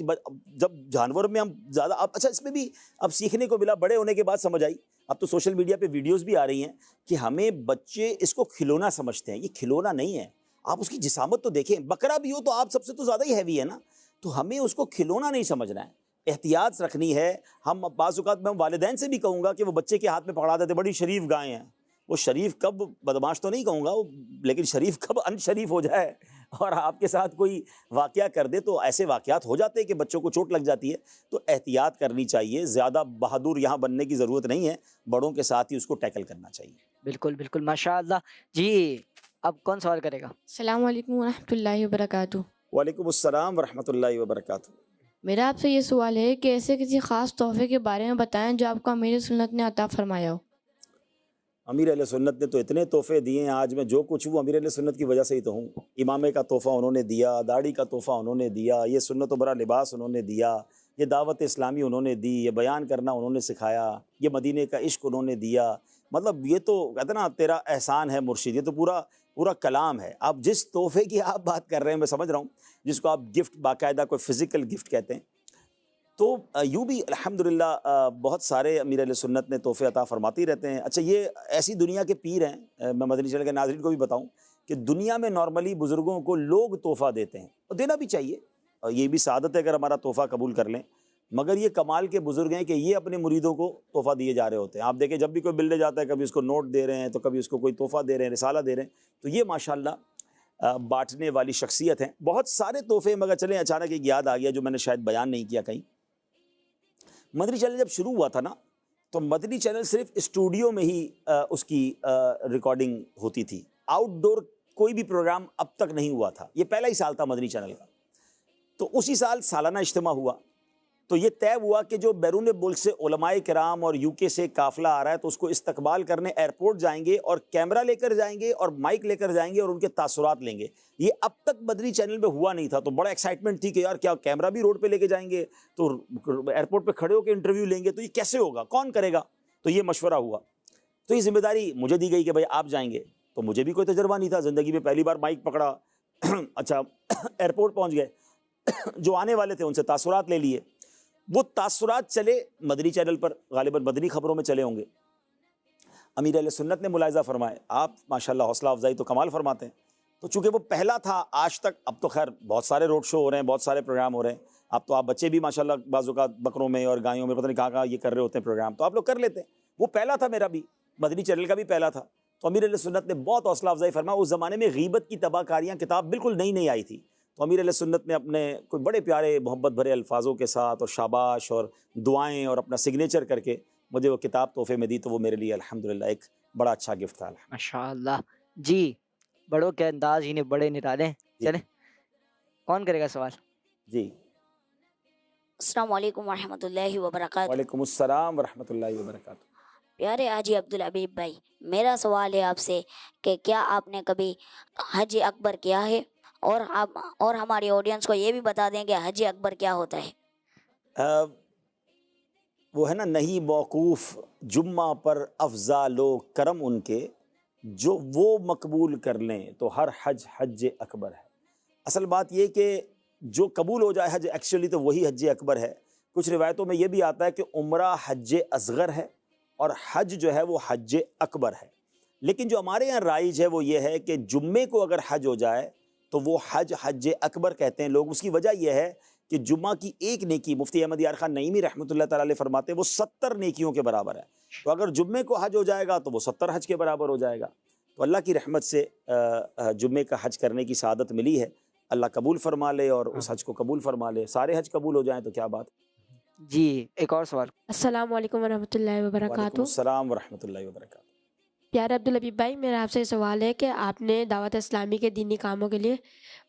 جب جانور میں ہم زیادہ اچھا اس میں بھی اب سیکھنے کو ملا، بڑے ہونے کے بعد سمجھ آئی. اب تو سوشل میڈیا پہ ویڈیوز بھی آ رہی ہیں کہ ہمیں بچے اس کو کھلونا سمجھتے ہیں. یہ کھلونا نہیں ہے. آپ اس کی جسامت تو دیکھیں، بکرا بھی ہو تو آپ سب سے تو زیادہ ہی ہیوی ہے نا، تو ہمیں اس کو کھلونا نہیں سمجھنا ہے، احتیاط رکھنی ہے. ہم بعض اوقات میں والدین سے بھی کہوں گا کہ وہ بچے کے ہاتھ میں پکڑا دیتے بڑی شریف گائیں ہیں. وہ شریف کب، بدماش تو نہیں کہوں گا وہ، لیکن شریف کب ان شریف ہو جائے اور آپ کے ساتھ کوئی واقعہ کر دے. تو ایسے واقعات ہو جاتے ہیں کہ بچوں کو چوٹ لگ جاتی ہے. تو احتیاط کرنی چاہیے، زیادہ بہادر یہاں بننے کی ضرورت نہیں ہے، بڑوں کے ساتھ ہی اس کو ٹیکل کرنا چاہیے. بالکل بالکل، ماشاء اللہ. جی اب کون سوال کرے گا؟ السلام علیکم ورحمۃ اللہ وبرکاتہ. وعلیکم السلام ورحمۃ اللہ وبرکاتہ. میرا آپ سے یہ سوال ہے کہ ایسے کسی خاص تحفے کے بارے میں بتائیں جو آپ کو امیر سنت نے عطا فرمایا ہو. امیر اہل سنت نے تو اتنے تحفے دیے ہیں، آج میں جو کچھ ہوں امیر اہل سنت کی وجہ سے ہی تو ہوں. امامے کا تحفہ انہوں نے دیا، داڑھی کا تحفہ انہوں نے دیا، یہ سنت و برا لباس انہوں نے دیا، یہ دعوت اسلامی انہوں نے دی، یہ بیان کرنا انہوں نے سکھایا، یہ مدینے کا عشق انہوں نے دیا. مطلب یہ تو کہتے نا تیرا احسان ہے مرشد، یہ تو پورا کلام ہے. آپ جس تحفے کی آپ بات کر رہے ہیں میں سمجھ رہا ہوں، جس کو آپ گفٹ باقاعدہ کوئی فزیکل گفٹ کہتے ہیں، تو یوں بھی الحمدللہ بہت سارے امیر اہل سنت نے تحفے عطا فرماتے ہی رہتے ہیں. اچھا یہ ایسی دنیا کے پیر ہیں، میں مدنی چینل کے ناظرین کو بھی بتاؤں کہ دنیا میں نارملی بزرگوں کو لوگ تحفہ دیتے ہیں اور دینا بھی چاہیے، اور یہ بھی سعادت ہے اگر ہمارا تحفہ قبول کر لیں. مگر یہ کمال کے بزرگ ہیں کہ یہ اپنے مریدوں کو تحفہ دیے جا رہے ہوتے ہیں. آپ دیکھیں جب بھی کوئی ملنے جاتا ہے کبھی اس کو نوٹ دے رہے ہیں، تو کبھی اس کو کوئی تحفہ دے رہے ہیں، رسالہ دے رہے ہیں. تو یہ ماشاءاللہ بانٹنے والی شخصیت ہیں. بہت سارے تحفے، مگر چلیں اچانک ایک یاد آ گیا جو میں نے شاید بیان نہیں کیا کہیں. مدنی چینل جب شروع ہوا تھا نا، تو مدنی چینل صرف اسٹوڈیو میں ہی اس کی ریکارڈنگ ہوتی تھی. آؤٹ ڈور کوئی بھی پروگرام اب تک نہیں ہوا تھا. یہ پہلا ہی سال تھا مدنی چینل کا. تو اسی سال سالانہ اجتماع ہوا، تو یہ طے ہوا کہ جو بیرون ملک سے علماء کرام اور UK سے قافلہ آ رہا ہے تو اس کو استقبال کرنے ایئرپورٹ جائیں گے اور کیمرہ لے کر جائیں گے اور مائک لے کر جائیں گے اور ان کے تاثرات لیں گے. یہ اب تک مدنی چینل پہ ہوا نہیں تھا. تو بڑا ایکسائٹمنٹ تھی کہ یار کیا کیمرہ بھی روڈ پہ لے کے جائیں گے، تو ایئرپورٹ پہ کھڑے ہو کے انٹرویو لیں گے، تو یہ کیسے ہوگا، کون کرے گا. تو یہ مشورہ ہوا، تو یہ ذمہ داری مجھے دی گئی کہ بھائی آپ جائیں گے. تو مجھے بھی کوئی تجربہ نہیں تھا، زندگی میں پہلی بار مائک پکڑا. اچھا ایئرپورٹ پہنچ گئے، جو آنے والے تھے ان سے تاثرات لے لیے. وہ تاثرات چلے مدنی چینل پر، غالباً مدنی خبروں میں چلے ہوں گے. امیر اہل سنت نے ملاحظہ فرمائے، آپ ماشاءاللہ حوصلہ افزائی تو کمال فرماتے ہیں. تو چونکہ وہ پہلا تھا آج تک، اب تو خیر بہت سارے روڈ شو ہو رہے ہیں، بہت سارے پروگرام ہو رہے ہیں. اب تو آپ بچے بھی ماشاءاللہ بعض اوقات بکروں میں اور گایوں میں پتہ نہیں کہاں یہ کر رہے ہوتے ہیں پروگرام، تو آپ لوگ کر لیتے ہیں. وہ پہلا تھا، میرا بھی مدنی چینل کا بھی پہلا تھا. تو امیر اہل سنت نے بہت حوصلہ افزائی فرمایا. اس زمانے میں غیبت کی تباہ کاریاں کتاب بالکل نئی آئی تھی. تو امیر علیہ سنت نے اپنے کوئی بڑے پیارے محبت بھرے الفاظوں کے ساتھ اور شاباش اور دعائیں اور اپنا سگنیچر کر کے مجھے وہ کتاب تحفے میں دی. تو وہ میرے لیے الحمدللہ ایک بڑا اچھا گفٹ تھا. ماشاء اللہ. جی بڑوں کے انداز ہی نے بڑے نرالے. چلیں کون کرے گا سوال؟ جی السلام علیکم ورحمۃ اللہ وبرکاتہ. وعلیکم السلام ورحمۃ اللہ وبرکاتہ. پیارے حاجی عبدالحبیب بھائی، میرا سوال ہے آپ سے کہ کیا آپ نے کبھی حج اکبر کیا ہے، اور ہماری آڈینس کو یہ بھی بتا دیں کہ حج اکبر کیا ہوتا ہے. وہ ہے نا نہیں موقوف جمعہ پر افضال و کرم ان کے، جو وہ مقبول کر لیں تو ہر حج حج اکبر ہے. اصل بات یہ کہ جو قبول ہو جائے حج ایکچولی تو وہی حج اکبر ہے. کچھ روایتوں میں یہ بھی آتا ہے کہ عمرہ حج اصغر ہے اور حج جو ہے وہ حج اکبر ہے. لیکن جو ہمارے یہاں رائج ہے وہ یہ ہے کہ جمعے کو اگر حج ہو جائے تو وہ حج حج اکبر کہتے ہیں لوگ. اس کی وجہ یہ ہے کہ جمعہ کی ایک نیکی، مفتی احمد یار خان نعیمی رحمۃ اللہ تعالی علیہ فرماتے ہیں وہ 70 نیکیوں کے برابر ہے. تو اگر جمعے کو حج ہو جائے گا تو وہ 70 حج کے برابر ہو جائے گا. تو اللہ کی رحمت سے جمعے کا حج کرنے کی سعادت ملی ہے. اللہ قبول فرما لے اور اس حج کو قبول فرما لے. سارے حج قبول ہو جائیں تو کیا بات. جی ایک اور سوال. السلام علیکم ورحمۃ اللہ وعلیکم وبرکاتہ. السلام ورحمۃ اللہ وبرکاتہ. پیارے عبدالحبیب بھائی، میرا آپ سے سوال ہے کہ آپ نے دعوت اسلامی کے دینی کاموں کے لیے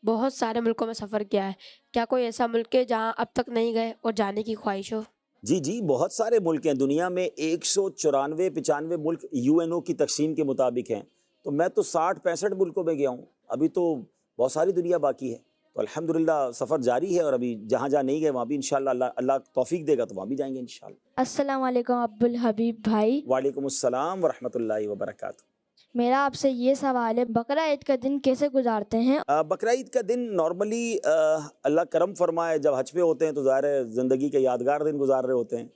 بہت سارے ملکوں میں سفر کیا ہے. کیا کوئی ایسا ملک ہے جہاں اب تک نہیں گئے اور جانے کی خواہش ہو؟ جی بہت سارے ملک ہیں دنیا میں. 194-95 ملک UNO کی تقسیم کے مطابق ہیں. تو میں تو 60-65 ملکوں میں گیا ہوں. ابھی تو بہت ساری دنیا باقی ہے. تو الحمدللہ سفر جاری ہے، اور ابھی جہاں نہیں گئے وہاں بھی انشاءاللہ اللہ توفیق دے گا تو وہاں بھی جائیں گے انشاءاللہ. السلام علیکم عبدالحبیب بھائی. وعلیکم السلام ورحمۃ اللہ وبرکاتہ. میرا آپ سے یہ سوال ہے بقرہ عید کا دن کیسے گزارتے ہیں؟ بقرعید کا دن نارملی اللہ کرم فرمائے جب حج پہ ہوتے ہیں تو ظاہر ہے زندگی کے یادگار دن گزار رہے ہوتے ہیں،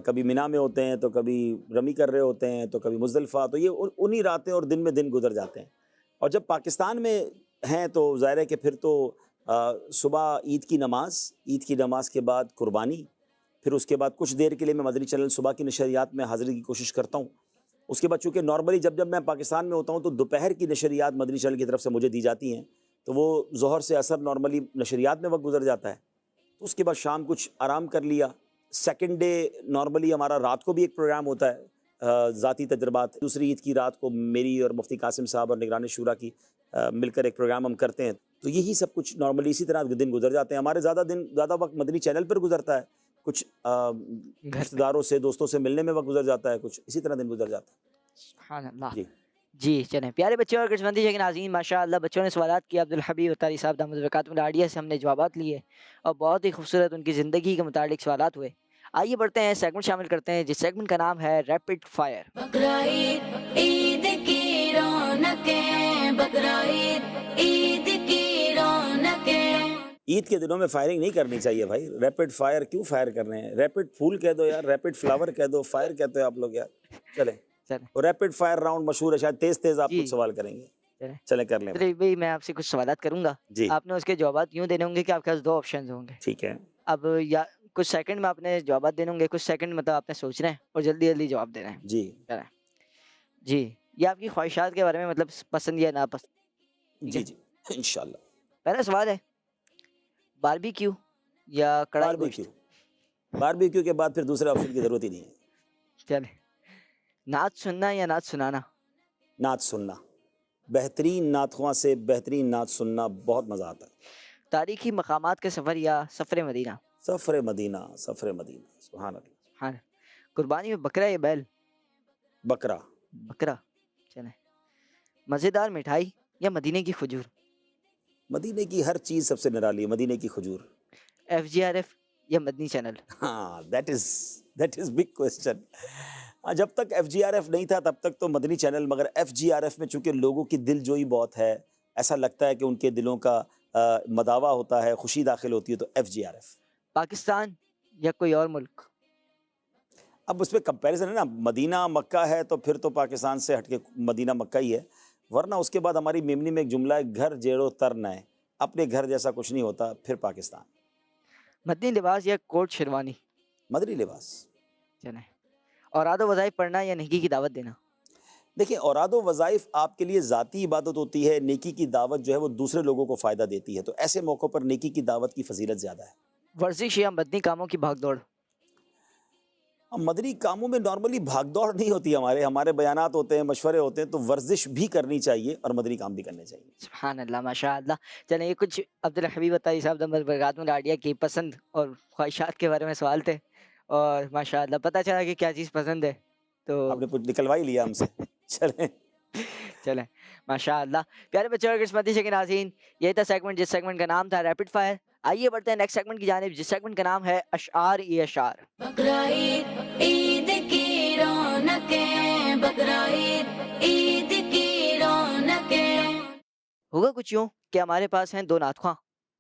کبھی مینا میں ہوتے ہیں تو کبھی رمی کر رہے ہوتے ہیں تو کبھی مزدلفہ، تو یہ انہی راتیں اور دن میں دن گزر جاتے ہیں۔ اور جب پاکستان میں ہیں تو ظاہر ہے کہ پھر تو صبح عید کی نماز کے بعد قربانی، پھر اس کے بعد کچھ دیر کے لیے میں مدنی چینل صبح کی نشریات میں حاضری کی کوشش کرتا ہوں۔ اس کے بعد چونکہ نارملی جب میں پاکستان میں ہوتا ہوں تو دوپہر کی نشریات مدنی چینل کی طرف سے مجھے دی جاتی ہیں، تو وہ ظہر سے عصر نارملی نشریات میں وقت گزر جاتا ہے، تو اس کے بعد شام کچھ آرام کر لیا۔ سیکنڈ ڈے نارملی ہمارا رات کو بھی ایک پروگرام ہوتا ہے ذاتی تجربات، دوسری عید کی رات کو میری اور مفتی قاسم صاحب اور نگران شورا کی مل کر ایک پروگرام ہم کرتے ہیں، تو یہی سب کچھ نارملی اسی طرح دن گزر جاتے ہیں۔ ہمارے زیادہ وقت مدنی چینل پر گزرتا ہے، کچھ رشتہ داروں سے دوستوں سے ملنے میں وقت گزر جاتا ہے، کچھ اسی طرح دن گزر جاتا ہے۔ سبحان اللہ۔ جی جی چلیں پیارے بچوں اور قسمتی کے ناظرین، ماشاء اللہ بچوں نے سوالات کیے، عبدالحبیب اتاری صاحب دامت برکاتہ العالیہ سے ہم نے جوابات لیے اور بہت ہی خوبصورت ان کی زندگی کے متعلق سوالات ہوئے۔ آئیے بڑھتے ہیں، سیگمنٹ شامل کرتے ہیں جس سیگمنٹ کا نام ہے ریپڈ فائر۔ بقرعید عید کی رونقیں، بقرعید عید کی رونقیں۔ عید کے دنوں میں فائرنگ نہیں کرنی چاہیے بھائی، ریپڈ فائر کیوں فائر کر رہے ہیں؟ ریپڈ پھول کہہ دو یار، ریپڈ فلاور کہہ دو، فائر کہتے ہیں آپ لوگ یار۔ چلیں اور ریپڈ فائر راؤنڈ مشہور ہے، شاید تیز آپ کچھ سوال کریں گے، چلیں کر لیں بھائی۔ میں آپ سے کچھ سوالات کروں گا، جی آپ نے اس کے جوابات یوں دینے ہوں گے کہ آپ کے پاس دو آپشنز ہوں گے۔ ٹھیک ہے، اب یا کچھ سیکنڈ میں آپ نے جوابات دینے ہوں گے، کچھ سیکنڈ مطلب آپ نے سوچنا ہے اور جلدی جلدی جواب دینا ہے۔ جی جی یہ آپ کی خواہشات کے بارے میں مطلب پسند یا ناپسند؟ جی جی انشاءاللہ۔ پہلا سوال ہے باربیکیو یا کڑھائی گوشت؟ باربیکیو کے بعد پھر دوسرے آپشن کی ضرورت ہی نہیں ہے۔ چلے، نعت سننا یا نعت سنانا؟ نعت سننا، بہترین نعت خواں سے بہترین نعت سننا بہت مزہ آتا ہے۔ تاریخی مقامات کے سفر یا سفر مدینہ؟ سفر مدینہ، سفر مدینہ، سبحان اللہ۔ ہاں، قربانی میں بکرا یا بیل؟ بکرا۔ بکرا۔ چلیں، مزیدار مٹھائی یا مدینے کی کھجور؟ مدینے کی ہر چیز سب سے نرالی ہے، مدینے کی کھجور۔ FGRF یا مدنی چینل؟ ہاں دیٹ از بگ کوسچن۔ جب تک FGRF نہیں تھا تب تک تو مدنی چینل، مگر FGRF میں چونکہ لوگوں کی دل جوئی بہت ہے، ایسا لگتا ہے کہ ان کے دلوں کا مداوا ہوتا ہے، خوشی داخل ہوتی ہے، تو FGRF۔ پاکستان یا کوئی اور ملک؟ اب اس پہ کمپیریزن ہے نا، مدینہ مکہ ہے تو پھر تو پاکستان سے ہٹ کے مدینہ مکہ ہی ہے، ورنہ اس کے بعد ہماری میمنی میں ایک جملہ ہے، گھر جیڑو تر نہ ہے، اپنے گھر جیسا کچھ نہیں ہوتا، پھر پاکستان۔ مدنی لباس یا کوٹ شیروانی؟ مدنی لباس۔ چلیں، اوراد و وظائف پڑھنا یا نیکی کی دعوت دینا؟ دیکھیں، اوراد و وظائف آپ کے لیے ذاتی عبادت ہوتی ہے، نیکی کی دعوت جو ہے وہ دوسرے لوگوں کو فائدہ دیتی ہے، تو ایسے موقع پر نیکی کی دعوت کی فضیلت زیادہ ہے۔ ورزش یا مدنی کاموں کی بھاگ دوڑ؟ مدنی کاموں میں نارملی بھاگ دوڑ نہیں ہوتی، ہمارے بیانات ہوتے ہیں، مشورے ہوتے ہیں، تو ورزش بھی کرنی چاہیے اور مدنی کام بھی کرنے چاہیے۔ سبحان اللہ، ماشاء اللہ۔ چلیں، یہ کچھ عبدالحبیب اتاری صاحب دامت برکاتہ العالیہ کی پسند اور خواہشات کے بارے میں سوال تھے، اور ماشاء اللہ پتہ چلا کہ کیا چیز پسند ہے، تو آپ نے کچھ نکلوا ہی لیا ہم سے۔ چلیں ماشاء اللہ۔ پیارے بچوں اور قسمتی کے ناظرین، یہ تھا سیگمنٹ جس سیگمنٹ کا نام تھا ریپڈ فائر۔ آئیے بڑھتے ہیں نیکسٹ سیگمنٹ کی جانب، جس سیگمنٹ کا نام ہے اشعار ای اشعار۔ بقرعید عید کی رونقیں، بقرعید عید کی رونقیں۔ ہوگا کچھ یوں کہ ہمارے پاس ہیں دو نعت خواں،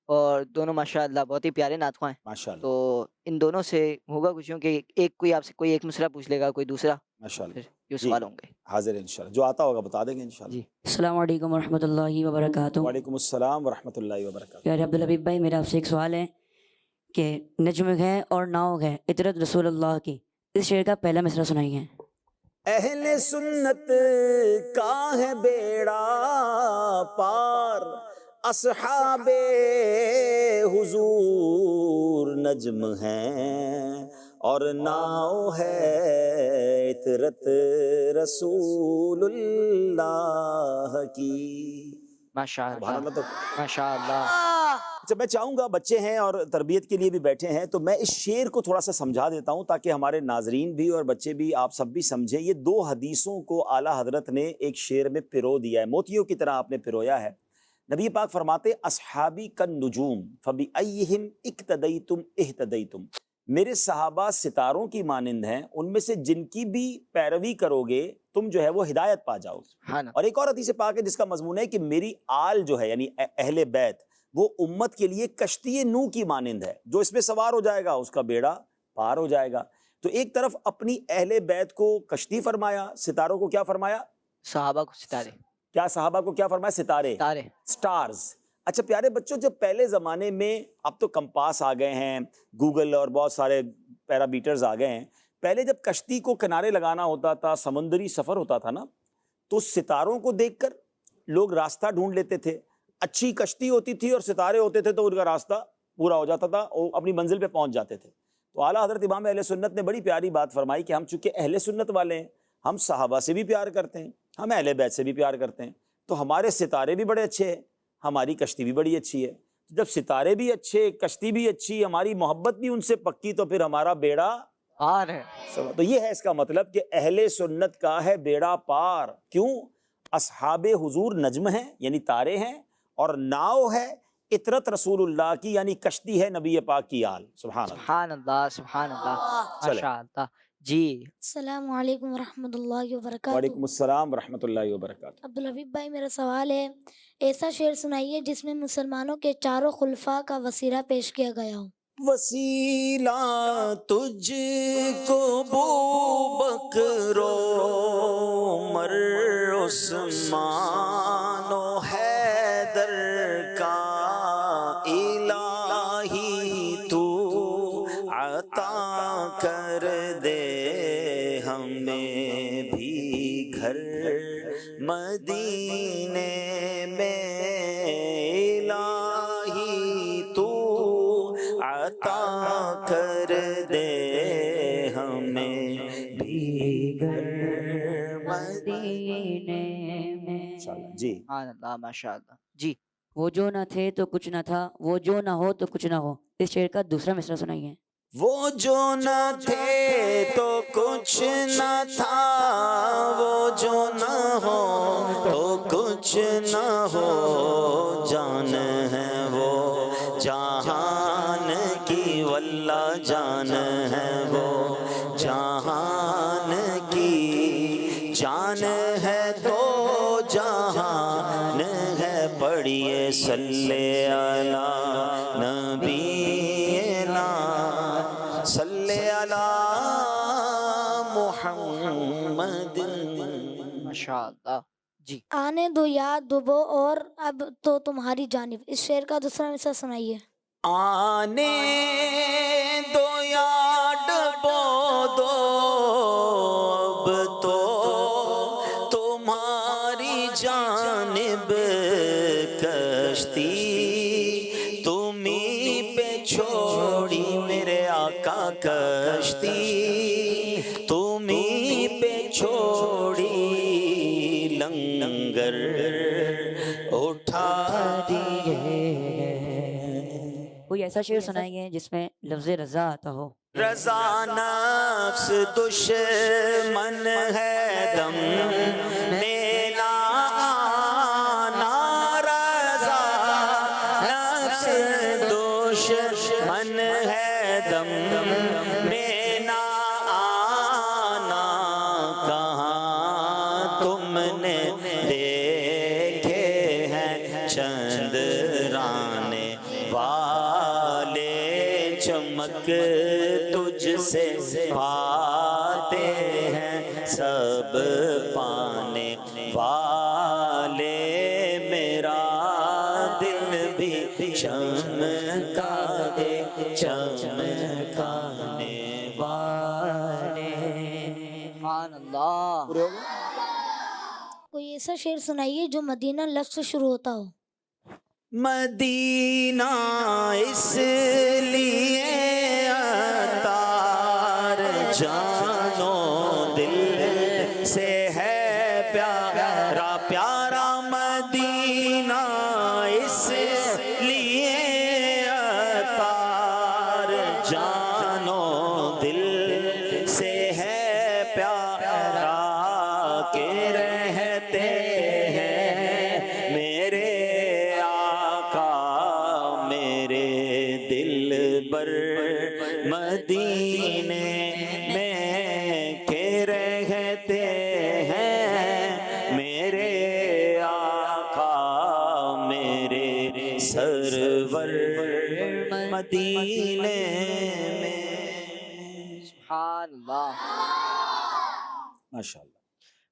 اور دونوں ماشاء اللہ بہت ہی پیارے نعت خواں ہیں، ماشاءاللہ تو ان دونوں سے ہوگا کچھ یوں کہ کوئی آپ سے کوئی ایک مصرع پوچھ لے گا، کوئی دوسرا، ماشاءاللہ، پھر یوں جی سوال ہوں گے۔ حاضر انشاءاللہ، جو آتا ہوگا بتا دیں گے انشاءاللہ۔ جی۔ السلام علیکم ورحمۃ اللہ وبرکاتہ۔ وعلیکم السلام ورحمۃ اللہ وبرکاتہ۔ پیارے عبدالحبیب بھائی، میرا آپ سے ایک سوال ہے کہ نجم ہے اور ناؤ ہے عطرت رسول اللہ کی، اس شعر کا پہلا مصرع سنائیے۔ اہل سنت کا ہے بیڑا پار، اصحاب حضور نجم ہیں اور ناؤ ہے عطرت رسول اللہ کی۔ ماشاء سبحان اللہ، اللہ۔ تو ماشاء اللہ۔ اچھا، میں چاہوں گا بچے ہیں اور تربیت کے لیے بھی بیٹھے ہیں، تو میں اس شعر کو تھوڑا سا سمجھا دیتا ہوں تاکہ ہمارے ناظرین بھی اور بچے بھی، آپ سب بھی سمجھیں۔ یہ دو حدیثوں کو اعلیٰ حضرت نے ایک شعر میں پرو دیا ہے، موتیوں کی طرح آپ نے پرویا ہے۔ نبی پاک فرماتے اصحابی کالنجوم فبأیہم اقتدیتم اہتدیتم، میرے صحابہ ستاروں کی مانند ہیں، ان میں سے جن کی بھی پیروی کرو گے تم جو ہے وہ ہدایت پا جاؤ گے۔ ہاں نا، اور ایک اور حدیث پاک ہے جس کا مضمون ہے کہ میری آل جو ہے یعنی اہل بیت وہ امت کے لیے کشتی نوح کی مانند ہے، جو اس پہ سوار ہو جائے گا اس کا بیڑا پار ہو جائے گا۔ تو ایک طرف اپنی اہل بیت کو کشتی فرمایا، ستاروں کو کیا فرمایا؟ صحابہ کو ستارے، کیا صحابہ کو کیا فرمایا؟ ستارے، ستارے۔ سٹارز۔ اچھا پیارے بچوں، جب پہلے زمانے میں، اب تو کمپاس آ گئے ہیں، گوگل اور بہت سارے پیرامیٹرز آ گئے ہیں، پہلے جب کشتی کو کنارے لگانا ہوتا تھا، سمندری سفر ہوتا تھا نا، تو ستاروں کو دیکھ کر لوگ راستہ ڈھونڈ لیتے تھے۔ اچھی کشتی ہوتی تھی اور ستارے ہوتے تھے تو ان کا راستہ پورا ہو جاتا تھا، اور اپنی منزل پہ پہنچ جاتے تھے۔ تو اعلیٰ حضرت امام اہل سنت نے بڑی پیاری بات فرمائی کہ ہم چونکہ اہل سنت والے ہیں، ہم صحابہ سے بھی پیار کرتے ہیں، ہم اہل بیت سے بھی پیار کرتے ہیں، تو ہمارے ستارے بھی بڑے اچھے ہیں، ہماری کشتی بھی بڑی اچھی ہے۔ جب ستارے بھی اچھے، کشتی بھی اچھی، ہماری محبت بھی ان سے پکی، تو پھر ہمارا بیڑا پار ہے۔ تو یہ ہے اس کا مطلب کہ اہل سنت کا ہے بیڑا پار۔ کیوں؟ اصحاب حضور نجم ہیں یعنی تارے ہیں، اور ناؤ ہے اطرت رسول اللہ کی یعنی کشتی ہے نبی پاک کی آل۔ سبحان اللہ، سبحان اللہ، سبحان اللہ، چلے۔ ماشاء اللہ۔ جی السلام علیکم ورحمۃ اللہ وبرکاتہ۔ وعلیکم السلام ورحمۃ اللہ وبرکاتہ۔ عبدالحبیب بھائی میرا سوال ہے، ایسا شعر سنائیے جس میں مسلمانوں کے چاروں خلفاء کا وسیلہ پیش کیا گیا ہو۔ وسیلہ تجھ کو بو بکر عمر عثمان و حیدر کا الہی تو عطا کر دے ہمیں بھی گھر مدینے میں، الہی تو عطا کر دے ہمیں بھی گھر مدینے میں۔ جی سبحان اللہ، ماشاء اللہ۔ جی وہ جو نہ تھے تو کچھ نہ تھا، وہ جو نہ ہو تو کچھ نہ ہو، اس شعر کا دوسرا مصرع سنائیے۔ وہ جو نہ تھے تو کچھ نہ تھا، وہ جو نہ ہو تو کچھ نہ ہو، جان ہے وہ جہان کی، واللہ جان ہے وہ جہان کی، جان ہے تو جہان ہے، پڑھیے صلی علی نبینا، صلی علی محمد۔ ماشاء اللہ۔ جی آنے دو یاد ڈبو اور اب تو تمہاری جانب، اس شعر کا دوسرا مصرع سنائیے۔ آنے دو یا ڈبو دو، اب تو تمہاری جانب، کشتی تمہیں پہ چھوڑی میرے آقا، کشتی تمہیں پہ چھوڑی، لنگر اٹھا دیے۔ کوئی ایسا شعر سنائیے جس میں لفظ رضا آتا ہو۔ رضا نفس دشمن ہے، دم میلا آنا، رضا نفس دشمن ہے، دم میلا آنا، کہاں تم نے دیکھے ہیں چندرانے والے، چمک تجھ سے پاتے ہیں سب پانے والے، میرا دل بھی چمکا دے چمکانے والے۔ سبحان اللہ۔ کوئی ایسا شعر سنائیے جو مدینہ لفظ سے شروع ہوتا ہو۔ مدینہ اس لیے عطار جانو دل سے ہے پیارا، پیارا مدینہ اس لیے عطار جانو دل سے ہے پیارا، کہ رہتے ہیں میرے آقا میرے دل بر مدینہ مدینے میں. سبحان اللہ، ماشاء اللہ.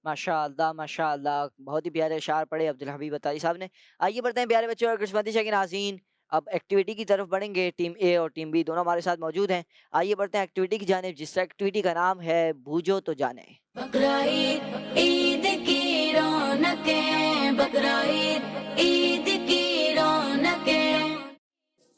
ماشاء اللہ ماشاء اللہ، بہت ہی پیارے اشعار پڑھے عبدالحبیب اتاری صاحب نے. آئیے بڑھتے ہیں پیارے بچوں اور قسمتی شاہ کے ناظرین، اب ایکٹیویٹی کی طرف بڑھیں گے. ٹیم اے اور ٹیم بی دونوں ہمارے ساتھ موجود ہیں. آئیے بڑھتے ہیں ایکٹیویٹی کی جانب، جس ایکٹیویٹی کا نام ہے بوجھو تو جانے. بقرعید عید کی رونقیں، بقرعید عید کی رونقیں.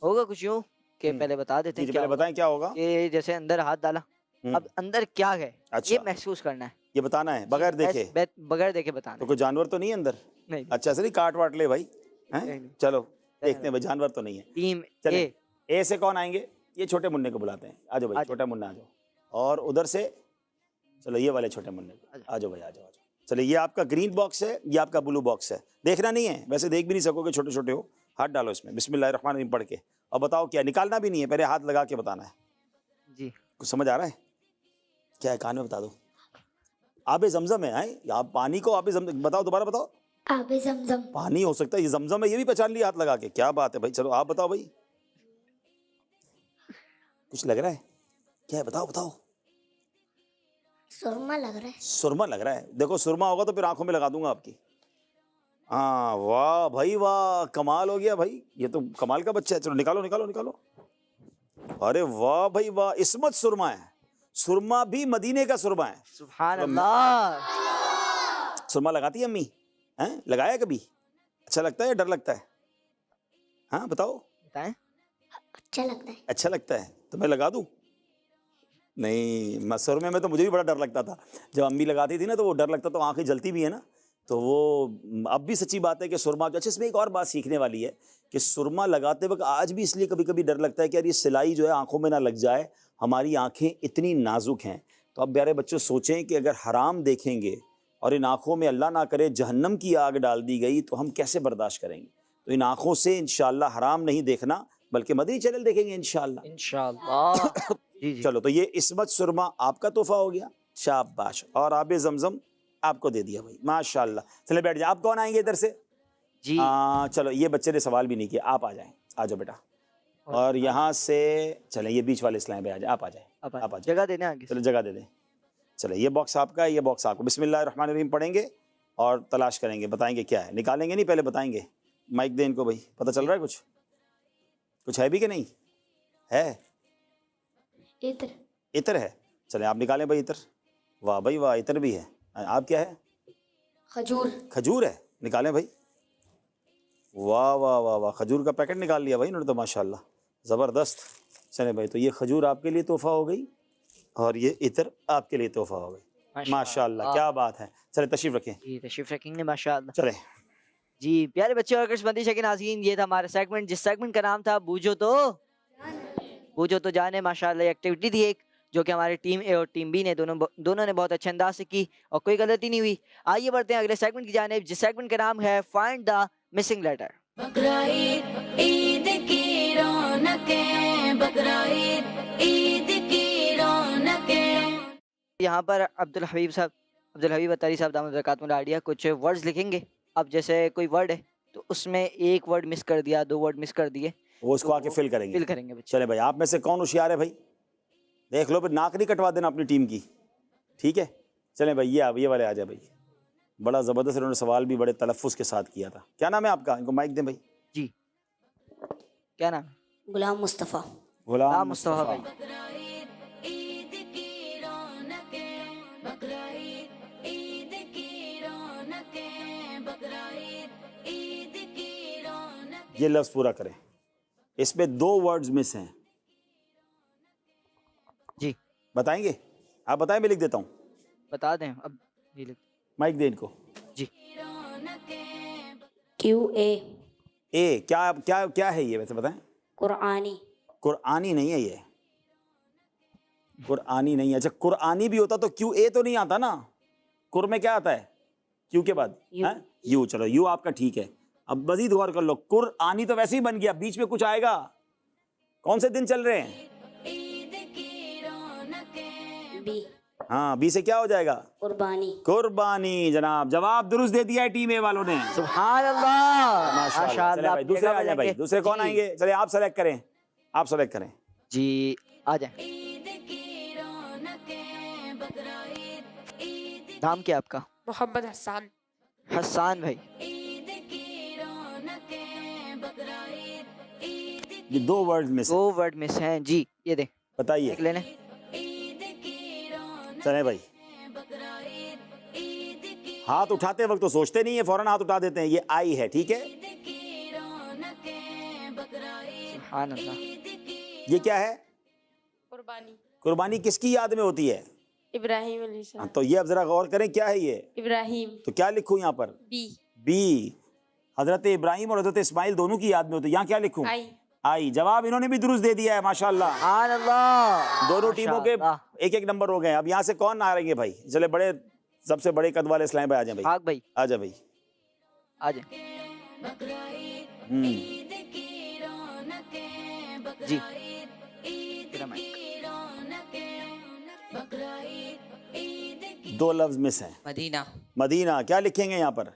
ہوگا کچھ یوں کہ پہلے بتا دیتے جی ہیں جی، کیا پہلے ہوگا. بتائیں کیا ہوگا. کہ جیسے اندر ہاتھ ڈالا، اب اندر کیا ہے اچھا، یہ محسوس کرنا ہے، یہ بتانا ہے بغیر دیکھے. بغیر دیکھے بتانا تو ہے. کوئی جانور تو نہیں ہے اندر؟ نہیں اچھا سر، کاٹ واٹ لے بھائی. نہیں، نہیں. چلو دیکھتے ہیں بھائی، جانور تو نہیں ہے. ٹیم چلیں اے، اے سے کون آئیں گے؟ یہ چھوٹے منع کو بلاتے ہیں. آ جاؤ بھائی، چھوٹا منع آ جاؤ. اور ادھر سے چلو یہ والے چھوٹے منع کو آ جاؤ بھائی، آ جاؤ. چلو یہ آپ کا گرین باکس ہے، یہ آپ کا بلو باکس ہے. دیکھنا نہیں ہے، ویسے دیکھ بھی نہیں سکو گے، چھوٹے چھوٹے ہو. ہاتھ ڈالو اس میں، بسم اللہ الرحمن الرحیم پڑھ کے، اور بتاؤ کیا. نکالنا بھی نہیں ہے، پہلے ہاتھ لگا کے بتانا ہے. جی کچھ سمجھ آ رہا ہے؟ کیا ہے کان میں بتا دو. آب زمزم ہے. آپ پانی کو آب زمزم بتاؤ، دوبارہ بتاؤ. آب زمزم. پانی ہو سکتا ہے، یہ زمزم ہے، یہ بھی پہچان لیا ہاتھ لگا کے. کیا بات ہے بھائی. چلو آپ بتاؤ بھائی، کچھ لگ رہا ہے کیا ہے؟ بتاؤ بتاؤ. سرما لگ رہا ہے. سرما لگ رہا ہے. دیکھو سرما ہوگا تو پھر آنکھوں میں لگا دوں گا آپ کی. ہاں واہ بھائی واہ، کمال ہو گیا بھائی، یہ تو کمال کا بچہ ہے. چلو نکالو نکالو نکالو. ارے واہ بھائی واہ، عصمت سرما ہے. سرما بھی مدینے کا سرما ہے. سبحان اللہ. سرما لگاتی ہے امی؟ لگایا کبھی؟ اچھا لگتا ہے یا ڈر لگتا ہے؟ ہاں بتاؤ. بتائیں. اچھا لگتا ہے. اچھا لگتا ہے تو میں لگا دوں؟ نہیں، سرمے میں تو مجھے بھی بڑا ڈر لگتا تھا. جب امی لگاتی تھی نا تو وہ ڈر لگتا، تو آنکھیں جلتی بھی ہے نا. تو وہ اب بھی سچی بات ہے کہ سرما جو. اچھا اس میں ایک اور بات سیکھنے والی ہے کہ سرما لگاتے وقت آج بھی اس لیے کبھی کبھی ڈر لگتا ہے کہ یار یہ سلائی جو ہے آنکھوں میں نہ لگ جائے. ہماری آنکھیں اتنی نازک ہیں. تو اب پیارے بچوں سوچیں کہ اگر حرام دیکھیں گے اور ان آنکھوں میں اللہ نہ کرے جہنم کی آگ ڈال دی گئی تو ہم کیسے برداشت کریں گے. تو ان آنکھوں سے انشاءاللہ حرام نہیں دیکھنا، بلکہ مدنی چینل دیکھیں گے انشاءاللہ. انشاءاللہ. جی جی. چلو تو یہ عصمت سرما آپ کا تحفہ ہو گیا. شاباش. اور آب زمزم آپ کو دے دیا بھائی، ماشاءاللہ. چلے بیٹھ جائیں. آپ کون آئیں گے ادھر سے؟ جی چلو یہ بچے نے سوال بھی نہیں کیا، آپ آ جائیں. آ جاؤ بیٹا. اور یہاں سے چلیں یہ بیچ والے اسلام پہ آ جائیں. آپ آ جائیں، آپ آ جائیں. جگہ دینا آگے. چلو جگہ دے دیں. چلے یہ باکس آپ کا ہے، یہ باکس آپ کو. بسم اللہ الرحمن الرحیم پڑھیں گے اور تلاش کریں گے، بتائیں گے کیا ہے. نکالیں گے نہیں، پہلے بتائیں گے. مائک دیں ان کو بھائی. پتہ چل رہا ہے کچھ ہے بھی کہ نہیں ہے؟ عطر. عطر ہے. چلیں آپ نکالیں بھائی عطر. واہ بھائی واہ، عطر بھی ہے. آپ کیا ہے؟ کھجور. کھجور ہے. نکالیں بھائی. واہ واہ واہ واہ، کھجور کا پیکٹ نکال لیا بھائی انہوں نے تو، ماشاءاللہ زبردست. چلیں بھائی، تو یہ کھجور آپ کے لیے تحفہ ہو گئی اور یہ عطر آپ کے لیے تحفہ ہو گئی. ماشاءاللہ کیا بات ہے. چلے تشریف رکھیں. جی تشریف رکھیں گے ماشاءاللہ. چلیں جی پیارے بچے اور قسمتی شاہ کے ناظرین، یہ تھا ہمارا سیگمنٹ، جس سیگمنٹ کا نام تھا بوجھو تو جانے. ماشاءاللہ ایکٹیویٹی تھی ایک جو کہ ہمارے ٹیم اے اور ٹیم بی نے دونوں نے بہت اچھے انداز سے کی اور کوئی غلطی نہیں ہوئی. آئیے بڑھتے ہیں اگلے سیگمنٹ کی جانب، جس سیگمنٹ کا نام ہے find the missing letter. Bakrid Eid کی رونقیں، بقرعید عید کی رونقیں. یہاں پر عبدالحبیب اتاری صاحب دامت برکاتہ العالیہ کچھ ورڈز لکھیں گے. اب جیسے کوئی ورڈ ہے تو اس میں ایک ورڈ مس کر دیا، 2 ورڈ مس کر دیے، وہ اس کو آ کے فل کریں گے. چلے بھائی، آپ میں سے کون ہوشیار ہے بھائی؟ دیکھ لو، پھر ناک نہیں کٹوا دینا اپنی ٹیم کی، ٹھیک ہے؟ چلیں بھائی یہ والے آ جائے بھائی. بڑا زبردست انہوں نے سوال بھی بڑے تلفظ کے ساتھ کیا تھا. کیا نام ہے آپ کا؟ ان کو مائک دیں بھائی. جی کیا نام ہے؟ غلام مصطفیٰ. غلام مصطفیٰ بھائی. بقرعید عید کی رونقیں، بقرعید عید کی رونقیں، بقرعید عید کی رونقیں. یہ لفظ پورا کریں. اس میں 2 ورڈز مس ہیں. جی بتائیں گے؟ آپ بتائیں، میں لکھ دیتا ہوں. بتا دیں اب. جی مائک دیں ان کو. جی کیو اے. اے کیا ہے یہ ویسے بتائیں؟ قرآنی. قرآنی نہیں ہے یہ، قرآنی نہیں ہے. اچھا قرآنی بھی ہوتا تو کیو اے تو نہیں آتا نا. قر میں کیا آتا ہے کیو کے بعد؟ یو. چلو یو آپ کا ٹھیک ہے. اب مزید غور کر لو. قرآنی تو ویسے ہی بن گیا، بیچ میں کچھ آئے گا. کون سے دن چل رہے ہیں؟ بی. ہاں بی سے کیا ہو جائے گا؟ قربانی. قربانی. جناب جواب درست دے دیا ہے ٹیم اے والوں نے. سبحان اللہ. ماشاءاللہ. چلے بھائی دوسرے آ جائیں بھائی. دوسرے کون آئیں گے؟ چلے آپ سلیکٹ کریں. آپ سلیکٹ کریں. جی آ جائیں. عید کی رونقیں بقرعید عید نام کیا آپ کا؟ محمد حسان. حسان بھائی. عید کی رونقیں بقرعید عید یہ 2 ورڈ میں سے 2 ورڈ مس ہیں جی. یہ دیں بتائیے. ایک لے لیں. عید کی رونقیں چلیں بھائی. بقرعید عید کی ہاتھ اٹھاتے وقت تو سوچتے نہیں ہیں، فوراً ہاتھ اٹھا دیتے ہیں. یہ آئی ہے، ٹھیک ہے. عید کی رونقیں بقرعید سبحان اللہ. عید کی یہ کیا ہے؟ قربانی. قربانی کس کی یاد میں ہوتی ہے؟ ابراہیم علیہ ہاں، السلام. تو یہ اب ذرا غور کریں کیا ہے یہ. ابراہیم. تو کیا لکھوں یہاں پر؟ بی. بی. حضرت ابراہیم اور حضرت اسماعیل دونوں کی یاد میں ہوتی ہے. یہاں کیا لکھوں؟ آئی. آئی. جواب انہوں نے بھی درست دے دیا ہے ماشاءاللہ. سبحان اللہ. دونوں ٹیموں کے ماشاء اللہ. ایک ایک نمبر ہو گئے. اب یہاں سے کون آ رہیں گے بھائی؟ چلے بڑے سب سے بڑے قد والے اسلام بھائی آ جائیں بھائی. بھاگ بھائی آ جا بھائی. آ جائیں. بقرعید ہوں. عید کی رونقیں بقرعید عید تیرا مائک. کی رونقیں بقرعید عید کی 2 لفظ مس ہیں. مدینہ. مدینہ. کیا لکھیں گے یہاں پر؟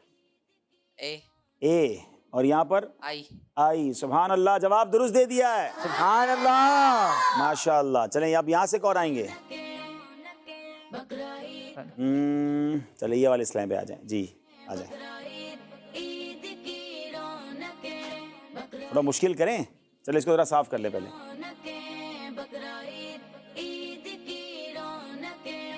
اے. اے. اور یہاں پر آئی. آئی. سبحان اللہ. جواب درست دے دیا ہے سبحان اللہ. ماشاء اللہ. چلیں اب یہاں سے کون آئیں گے؟ بقرعید چلے یہ والے اسلام پہ آ جائیں. جی آ جائیں. عید کی رونقیں تھوڑا مشکل کریں. چلے اس کو ذرا صاف کر لیں پہلے. رونقیں بقرعید عید کی رونقیں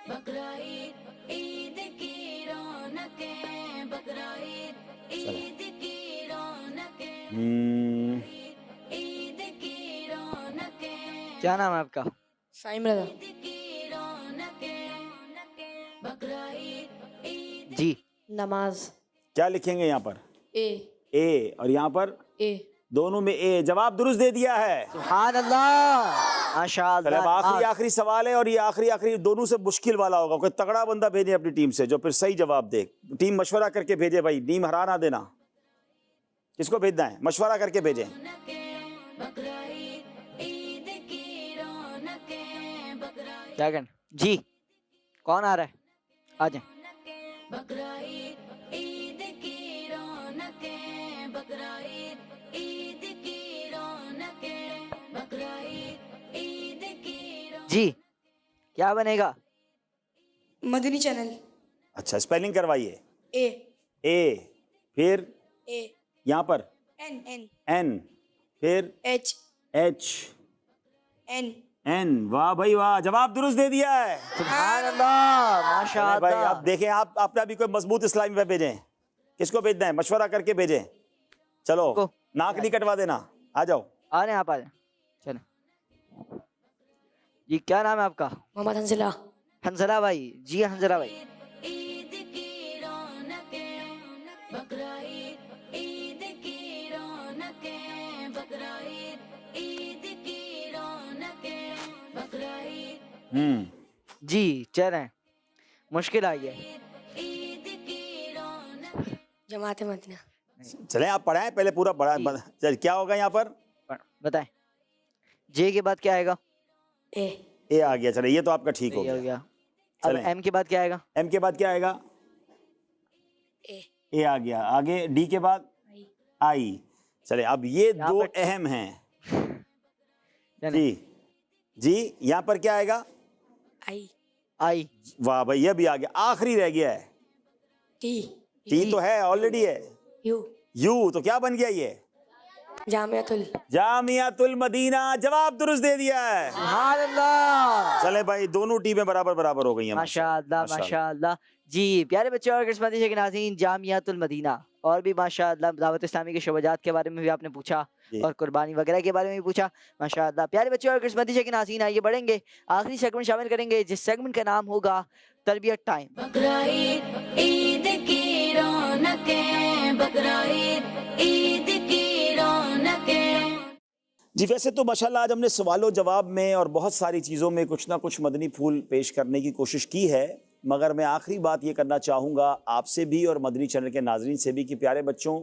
بقرعید عید کی رونقیں بقرعید عید کی رونقیں عید کی رونقیں کیا نام ہے آپ کا؟ سائم رضا. کی رونقیں بقرعید عید جی. نماز. کیا لکھیں گے یہاں پر؟ اے. اے. اور یہاں پر اے. دونوں میں اے. جواب درست دے دیا ہے. سبحان اللہ. ماشاء چلے اب اللہ. آخری سوال ہے، اور یہ آخری دونوں سے مشکل والا ہوگا. کوئی تگڑا بندہ بھیجے اپنی ٹیم سے جو پھر صحیح جواب دے. ٹیم مشورہ کر کے بھیجے بھائی. ٹیم ہرا نہ دینا. کس کو بھیجنا ہے؟ مشورہ کر کے بھیجیں. بقرعید عید کی رونقیں بقرعید کیا کرنا؟ جی کون آ رہا ہے؟ آ جائیں. بقرعید عید کی رونقیں بقرعید عید کی رونقیں بقرعید عید کی جی کیا بنے گا؟ مدنی چینل. اچھا اسپیلنگ کروائیے. اے. اے. پھر اے. یہاں پر این. این. این. پھر ایچ. ایچ. این. این. واہ بھائی واہ. جواب درست دے دیا ہے. سبحان اللہ. ماشاء چلیں بھائی اللہ. آپ دیکھیں، آپ اپنا بھی کوئی مضبوط اسلامی پہ بھیجیں. کس کو بھیجنا ہے؟ مشورہ کر کے بھیجیں. چلو کو. ناک نہیں کٹوا دینا. آ جاؤ. آ رہے ہیں آپ؟ آ جائیں. چلیں. جی کیا نام ہے آپ کا؟ محمد حنزلہ. حنزلہ بھائی. جی حنزلہ بھائی. عید کی رونقیں بقرعید عید کی رونقیں بقرعید عید کی رونقیں بقرعید جی چل رہے ہیں. مشکل آئی ہے. عید کی رونقیں جماعت مدینہ. چلیں آپ پڑھائیں پہلے پورا پڑھا. چل کیا ہوگا یہاں پر؟ بتائیں. جے کے بعد کیا آئے گا؟ اے. اے آ گیا. چلے یہ تو آپ کا ٹھیک ہو یہ ہو گیا. گیا. اب چلیں. ایم کے بعد کیا آئے گا؟ ایم کے بعد کیا آئے گا؟ اے. اے آ گیا. آگے ڈی کے بعد آئی. چلے اب یہ یہاں 2 پر- اہم ہیں. چلیں. جی جی یہاں پر کیا آئے گا؟ آئی. آئی. واہ بھائی یہ بھی آ گیا. آخری رہ گیا ہے. ٹی. ٹی تو ہے آلریڈی ہے. یو. یو. تو کیا بن گیا یہ؟ جامعۃ جامعۃ المدینہ. جواب درست دے دیا ہے. سبحان اللہ. چلے بھائی دونوں ٹیمیں برابر ہو گئی ہیں. ماشاء اللہ ماشاء اللہ. جی پیارے بچے اور قسمتی شیخ ناظرین، جامعۃ المدینہ اور بھی ماشاء اللہ دعوت اسلامی کے شعبجات کے بارے میں بھی آپ نے پوچھا جی. اور قربانی وغیرہ کے بارے میں بھی پوچھا. ماشاء اللہ پیارے بچے اور قسمتی شیخ ناظرین، آئیے بڑھیں گے، آخری سیگمنٹ شامل کریں گے جس سیگمنٹ کا نام ہوگا تربیت ٹائم. بقرعید عید کی رونقیں بقرعید عید کی رونقیں. جی ویسے تو ماشاءاللہ آج ہم نے سوال و جواب میں اور بہت ساری چیزوں میں کچھ نہ کچھ مدنی پھول پیش کرنے کی کوشش کی ہے، مگر میں آخری بات یہ کرنا چاہوں گا آپ سے بھی اور مدنی چینل کے ناظرین سے بھی کہ پیارے بچوں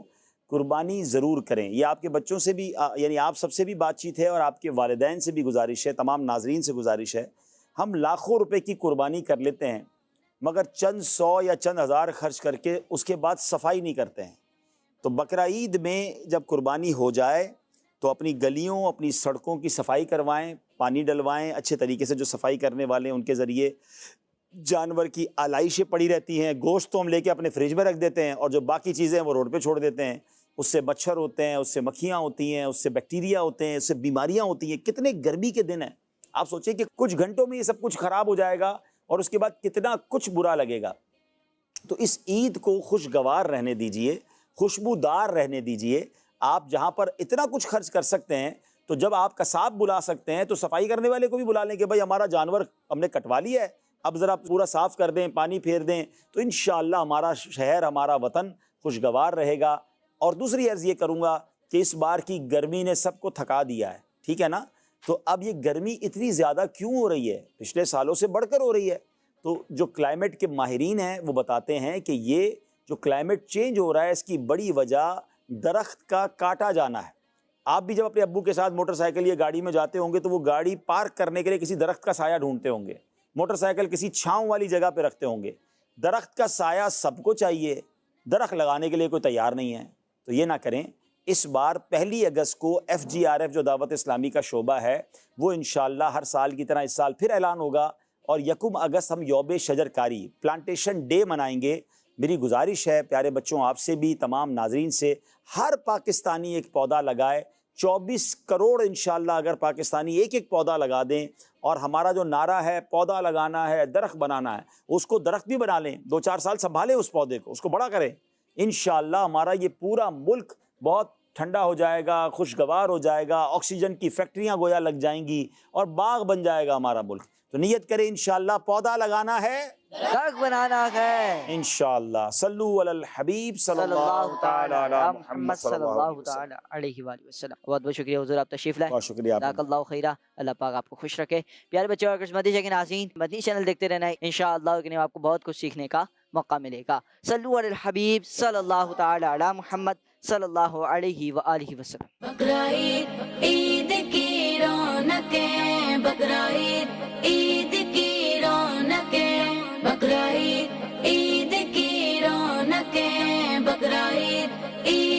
قربانی ضرور کریں. یہ آپ کے بچوں سے بھی یعنی آپ سب سے بھی بات چیت ہے اور آپ کے والدین سے بھی گزارش ہے، تمام ناظرین سے گزارش ہے. ہم لاکھوں روپے کی قربانی کر لیتے ہیں مگر چند 100 یا چند ہزار خرچ کر کے اس کے بعد صفائی نہیں کرتے ہیں. تو بقرہ عید میں جب قربانی ہو جائے تو اپنی گلیوں اپنی سڑکوں کی صفائی کروائیں، پانی ڈلوائیں اچھے طریقے سے. جو صفائی کرنے والے ہیں ان کے ذریعے جانور کی آلائشیں پڑی رہتی ہیں، گوشت تو ہم لے کے اپنے فریج میں رکھ دیتے ہیں اور جو باقی چیزیں وہ روڈ پہ چھوڑ دیتے ہیں. اس سے مچھر ہوتے ہیں، اس سے مکھیاں ہوتی ہیں، اس سے بیکٹیریا ہوتے ہیں، اس سے بیماریاں ہوتی ہیں. کتنے گرمی کے دن ہیں، آپ سوچیں کہ کچھ گھنٹوں میں یہ سب کچھ خراب ہو جائے گا اور اس کے بعد کتنا کچھ برا لگے گا. تو اس عید کو خوشگوار رہنے دیجئے، خوشبودار رہنے دیجئے. آپ جہاں پر اتنا کچھ خرچ کر سکتے ہیں تو جب آپ قصاب بلا سکتے ہیں تو صفائی کرنے والے کو بھی بلا لیں کہ بھائی ہمارا جانور ہم نے کٹوا لیا ہے، اب ذرا پورا صاف کر دیں، پانی پھیر دیں، تو انشاءاللہ ہمارا شہر ہمارا وطن خوشگوار رہے گا. اور دوسری عرض یہ کروں گا کہ اس بار کی گرمی نے سب کو تھکا دیا ہے، ٹھیک ہے نا. تو اب یہ گرمی اتنی زیادہ کیوں ہو رہی ہے؟ پچھلے سالوں سے بڑھ کر ہو رہی ہے. تو جو کلائمیٹ کے ماہرین ہیں وہ بتاتے ہیں کہ یہ جو کلائمیٹ چینج ہو رہا ہے اس کی بڑی وجہ درخت کا کاٹا جانا ہے. آپ بھی جب اپنے ابو کے ساتھ موٹر سائیکل یا گاڑی میں جاتے ہوں گے تو وہ گاڑی پارک کرنے کے لیے کسی درخت کا سایہ ڈھونڈتے ہوں گے، موٹر سائیکل کسی چھاؤں والی جگہ پہ رکھتے ہوں گے. درخت کا سایہ سب کو چاہیے، درخت لگانے کے لیے کوئی تیار نہیں ہے. تو یہ نہ کریں. اس بار 1 اگست کو FGRF جو دعوت اسلامی کا شعبہ ہے وہ انشاءاللہ ہر سال کی طرح اس سال پھر اعلان ہوگا اور 1 اگست ہم یوم شجر کاری پلانٹیشن ڈے منائیں گے. میری گزارش ہے پیارے بچوں آپ سے بھی، تمام ناظرین سے، ہر پاکستانی ایک پودا لگائے. 24 کروڑ انشاءاللہ اگر پاکستانی ایک ایک پودا لگا دیں اور ہمارا جو نعرہ ہے پودا لگانا ہے درخت بنانا ہے، اس کو درخت بھی بنا لیں، 2-4 سال سنبھالیں اس پودے کو، اس کو بڑا کریں. انشاءاللہ ہمارا یہ پورا ملک بہت ٹھنڈا ہو جائے گا، خوشگوار ہو جائے گا، آکسیجن کی فیکٹریاں گویا لگ جائیں گی اور باغ بن جائے گا ہمارا ملک. تو نیت کریں انشاءاللہ پودا لگانا ہے، درخت بنانا ہے. انشاءاللہ. صلو علی الحبیب صلی اللہ تعالی علی محمد صلی اللہ تعالی علیہ وآلہ وسلم. بہت بہت شکریہ حضور، آپ تشریف لائے. بہت شکریہ آپ جزاک اللہ خیرہ. اللہ پاک آپ کو خوش رکھے. پیارے بچوں اور مدنی چینل کے ناظرین، مدنی چینل دیکھتے رہنا ہے، انشاءاللہ کہ آپ کو بہت کچھ سیکھنے کا موقع ملے گا. صلو علی الحبیب صلی اللہ تعالی علی محمد صلی اللہ علیہ وآلہ وسلم. بقرعید عید کی رونقیں، بقرعید عید کی رونقیں، بقرعید عید کی رونقیں، بقرعید عید